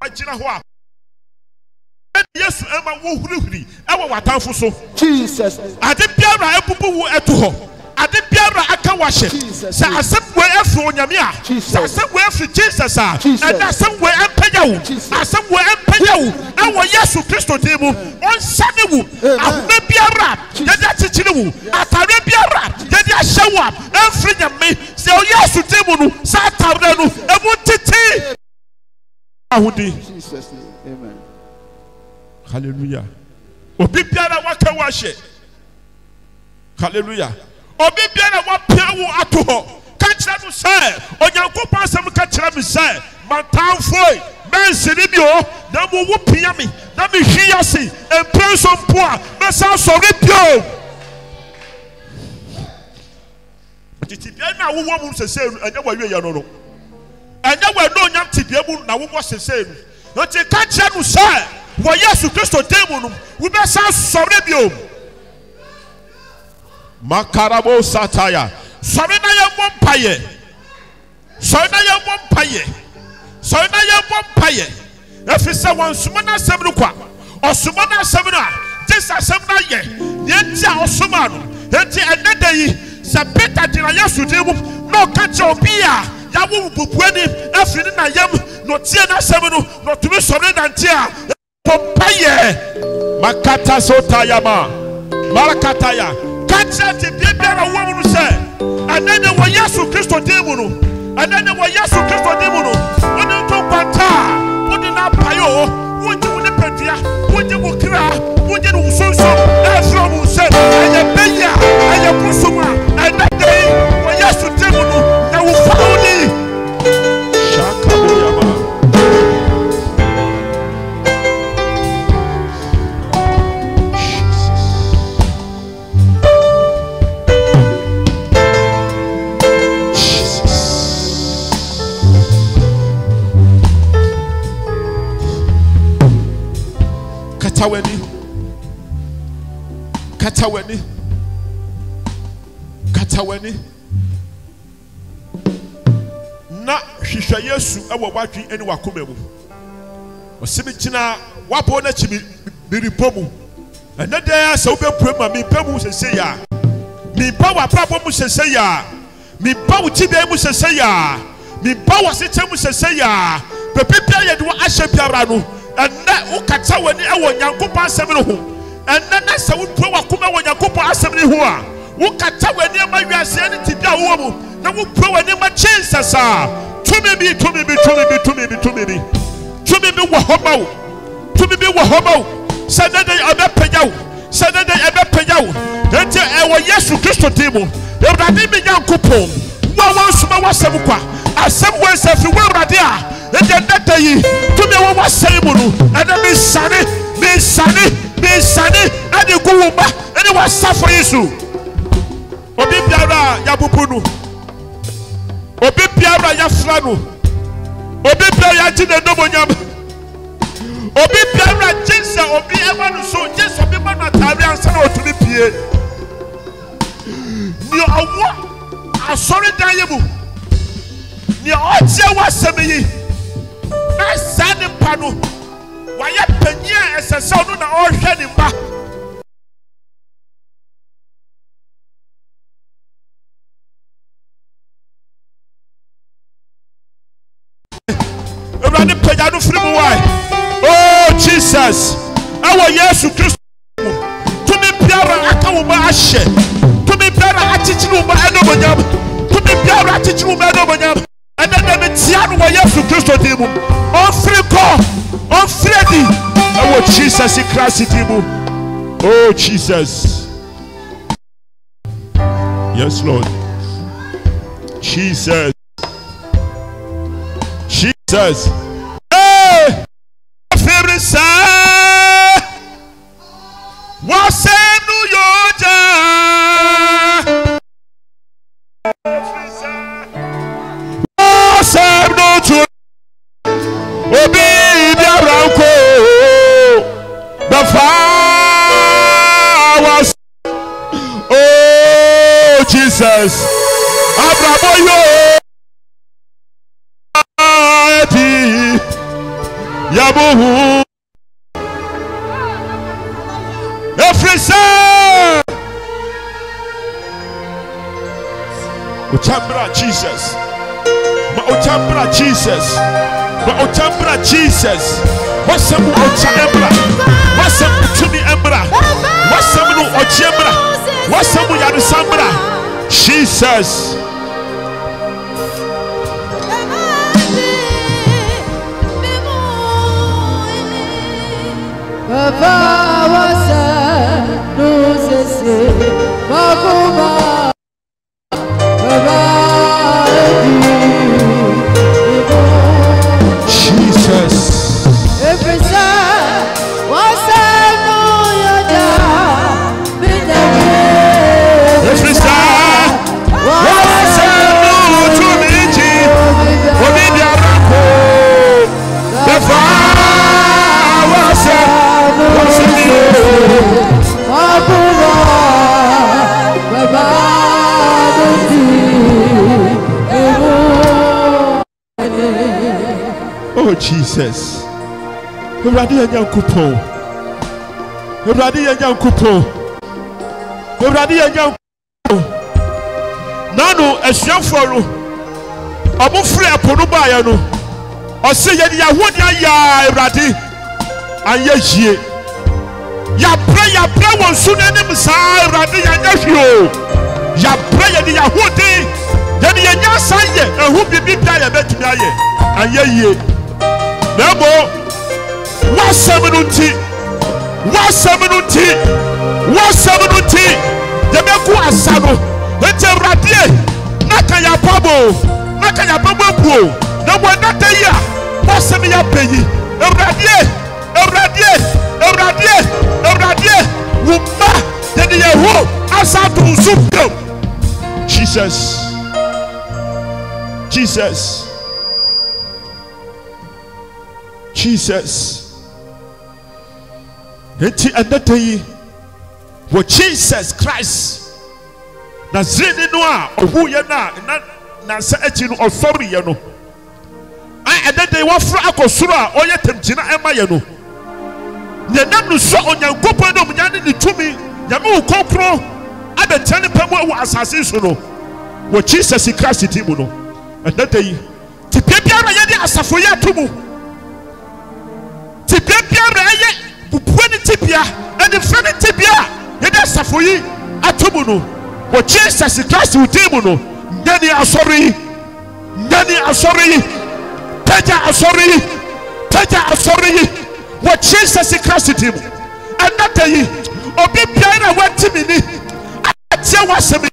Ajina ho. Yes, Emma wo huri. Ewa watanfo so. Jesus. Ade biara ebubu wo eto ho. Ade biara aka wahye. Sa asem we afro onyame a. Sa asem we afro Jesus a. And asem we empanya wo. Asem we empanya wo. Ewo Yesu Kristo dem mu. On sane wo. Ahome biara. Yede achichire wo. Atare biara. Yede ahye wo. Enfri nyame. Se o Yesu dem mu no. Sa atare no. Emu tete. Ahudi. Jesus. Amen. Hallelujah. Obi biara waka wahye. Hallelujah. Obi biara wapia wo ato ho. Ka kira no say, Onyankopɔn asɛm ka kira me say, matamfoi, mensiri bi o, na mo wo pia me, na me hwi ase, empreso mpo a, mesa sɔre bio. Titi bia na wo mu sese anya wa wiye no no. Anya wa no nyam tibia mu na wo sese no. No te ka kira no say, wo Yesu Kristo dem no, wo besa sɔre bio. Makarabo sataya. Sorry na ye mompaye. Sorry na ye mompaye. Sorry na ye mompaye. Efisa wan sumana semru kwa. Osumana semru. Jesa semna ye. Yenti a osuma no. Yenti enede yi. Se Peter dina Yesu dimu. No kache obia. Ya wo bubuani. Efini na yem. No tie na semru. No tumi sorry na ntia. Pompaye. Makata sotaya ma. Marakataya. Kacha ti biara wo mu se anene wo Yesu Kristo demu no anene wo Yesu Kristo demu no oni to kwanta wodi na payo wodi wo ne pedua wodi wo kra wodi no sonso efro mu se eye beya eye kusuma anene wo Yesu demu no na wo fauni shaka boyama. Kataweni na hwehwɛ Yesu ɛwɔ wadwi ɛne wakoma mu ɔsɛmi gyina wabɔ n'akyi miripɔ mu ɛnɛ dɛ sɛ wobɛpue ma mipɛ mu sɛsɛ ya mipɛ wɔ abrabɔ mu sɛsɛ ya mipɛ wo tibia mu sɛsɛ ya mipɛ wɔ sekyɛ mu sɛsɛ ya pɛpɛpɛ yɛde wɔ ahyɛ biara no ɛnɛ wokata w'ani ɛwɔ Nyankopɔn asɛm no ho ɛnɛ na sɛ wopue wakoma wɔ Nyankopɔn asɛm no ho a wokata w'ani ama wiase ne tibia wɔ mu na wopue w'ani ma Jesus a tumi bi wɔ hɔ ma wo tumi bi wɔ hɔ ma wo sɛ dɛdɛ ɛbɛpagya wo sɛ dɛdɛ ɛbɛpagya wo enti ɛwɔ Yesu Kristo din mu Awurade me Nyankopɔn wo wɔnsoma w'asɛm kwa asɛm wɔ nsɛ fi wo Awurade a ɛdɛ dɛdɛ yi tumi wɔ w'asɛm mu no ɛdɛ mesane ɛde gu wo ba ɛne w'asafo yi so obi biara yabubu no obi biara yafra no obi biara yagye ne nomonyam obi biara gye sɛ obi ɛma no so gye sɛ obi ma no atare ansa na ɔtumi pie nea ɔwɔ asɔredan yi mu nea ɔgye w'asɛm yi na saa nipa no wayɛ panyin a ɛsɛ sɛ ɔno na ɔrehwɛ ne mba Awurade pagya no firi mu wae oh Jesus ɛwɔ Yesu Kristo mu tumi biara aka wo ba ahyɛ tumi biara akyekyere wo ba ɛnomonyam tumi biara akyekyere wo ba ɛnomonyam ɛnɛ dɛ metia no wɔ Yesu Kristo din mu ɔmfiri kɔ ɔmfiri adi ɛwɔ Jesus Christ din mu oh Jesus yes Lord Jesus hey favorite sir what's in New York what's in New York obi biaranko the flowers oh Jesus. Abraboyo. Yabuhu. Efrisa. Ochambra Jesus. Ma ochambra Jesus. Ma ochambra Jesus. Wasam ochambra. Wasam tumi embra. Wasam no ochambra. Wasam yarisambra. Jesus. Baba wasa no sese Baba Jesus. Every side was no yoda Every side was no to me. Obidiarako. The fire was Oh Jesus. Everybody Yankupon. Everybody Yankupon. Everybody Yankupon. Nano Eshiaforo. Abufre Aponuba Yano. Or say Yahudia ya Everybody. And yes, ye. Ya pray one soon enemy say Radi Yanashio. Ya pray the Yahudi. Then the Yasaye, and who be tired about to die. And ye. Nemo. What 70? What 70? What 70? The Meku Asano. It's a Radie. Nakaya Pabo. Nakaya Pabo. No one not a year. What's some ya pay? Radie. Euradie, Wumba, the Yahu, Asatu Supio. Jesus. Enti anatayi wo Jesus Christ. Na zini no a ohu ye na sa echi no osori ye no. Ai anatayi wo fra akosoro a oye temgyina ema ye no. Nenam no so onyankopon no munyane ne tumi nyame wo kokro abetane pamu wo asase so no wo Jesus Christ timu no anatayi ti biara ye di asafo ye atomu ti biara ye bubuani tibia and the friend tibia ye di asafo yi atomu no wo Jesus Christ timu no nyane asori taja asori what Jesus Christ him and that day obi biara wati mini atia wasemi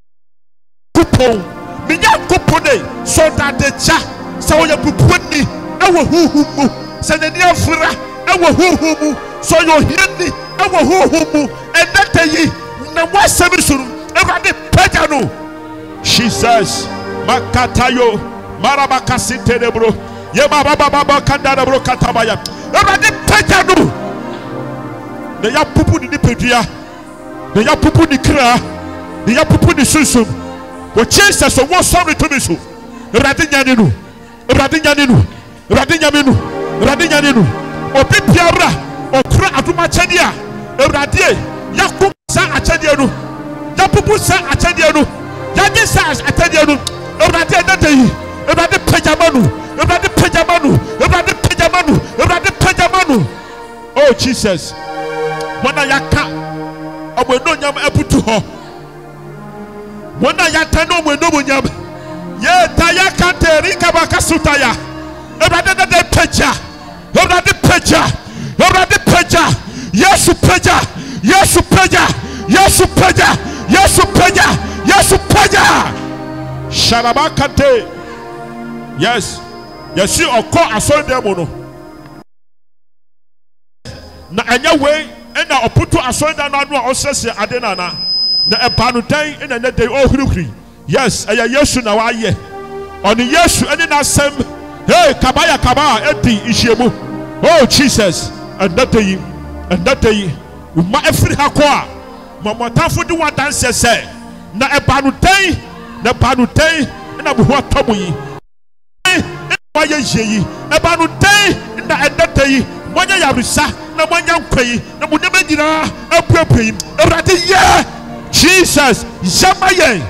kupon minya kupone so that the cha so ya pupuani ewo huhumu se nani afra ewo huhumu so yo hiani ewo huhumu and that day na wasemi suru everybody pejano Jesus makatayo marabakasite debro ye baba kandara bro katabaya everybody pejano ne ya pupu ni pedua ne ya pupu ni kra ne ya pupu ni susum wo Jesus so wo sorry to me so everybody nyane nu obi biara okra aduma chede a everybody ya kum sa achede nu ya pupu sa achede nu ya gi sa achede nu everybody dadai everybody pejamanu oh Jesus wana yaka omweno nyam abutu ho wana yata no omweno nyam ye ta yaka terika bakasutaya everybody dadai peja Yesu peja Sharabakate. Yes. Yes, you oko aso demo no. Na anya we na oputu aso da na no osese adena na. Na ebanu dan na na dey ohurukuri. Yes, eya Yesu na wa ye. Oni Yesu eni na sem. Hey, kabaya edi ishiemu. Oh Jesus, and that day. Ma efiri ha ko a. Momotafo di wa dance say. na ebanutei na banutei na buho tomoyi wa ye yi ebanutei na edetei monya yarusa na monya nkwayi na munyama nyina apuapui ewrade ye Jesus yamaye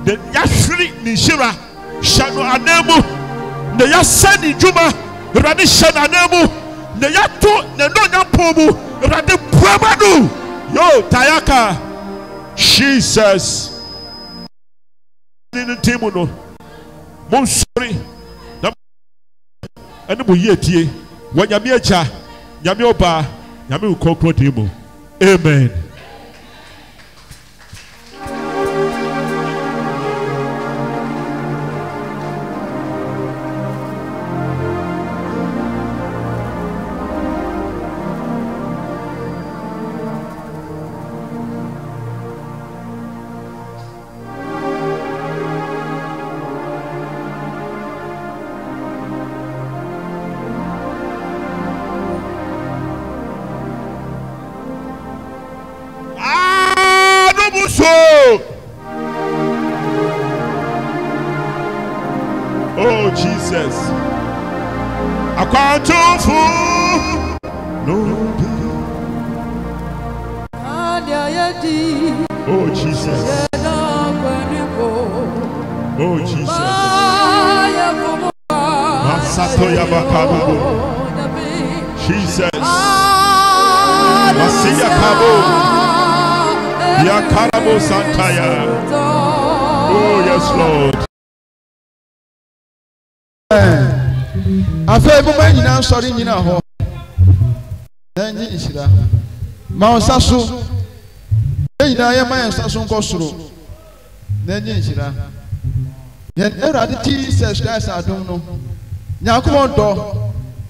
de yahwiri ni shira shano anemu ne yasani juma ewrade shano anemu ne yato ne no nyapomu ewrade buamanu yo tayaka Jesus in timu no mon sorry na ene mo yetie wa nyame acha nyame oba nyame ukokro timu amen. Oh Jesus, I can't do no. Oh Jesus, oh Jesus, Masato Yabakabo, Jesus, Masiya Kabo, Yakarabo Santaya. Oh yes Lord. Afei boma nyina nsɔre nyina hɔ na nyi nhyira ma nsa so nyina yɛ ma nsa so nkɔ soro na nyi nhyira yɛn Awurade Jesus Christ adom no Nyankopɔn dɔ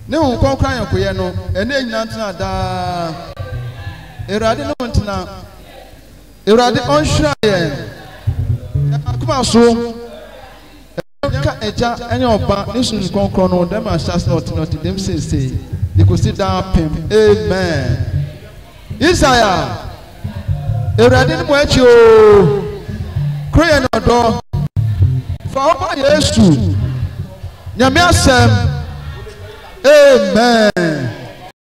ne ho kɔnkran yɛkoyɛ no ɛne nyina ntena daa Awurade no ntena Awurade ɔnhyira yɛn akoma so ka eja any oba nisun konkron no dem asas not dem say they could sit down pim amen Isaiah Ewurade ni mo achi o kroye no do fa oba Yesu nyame asem amen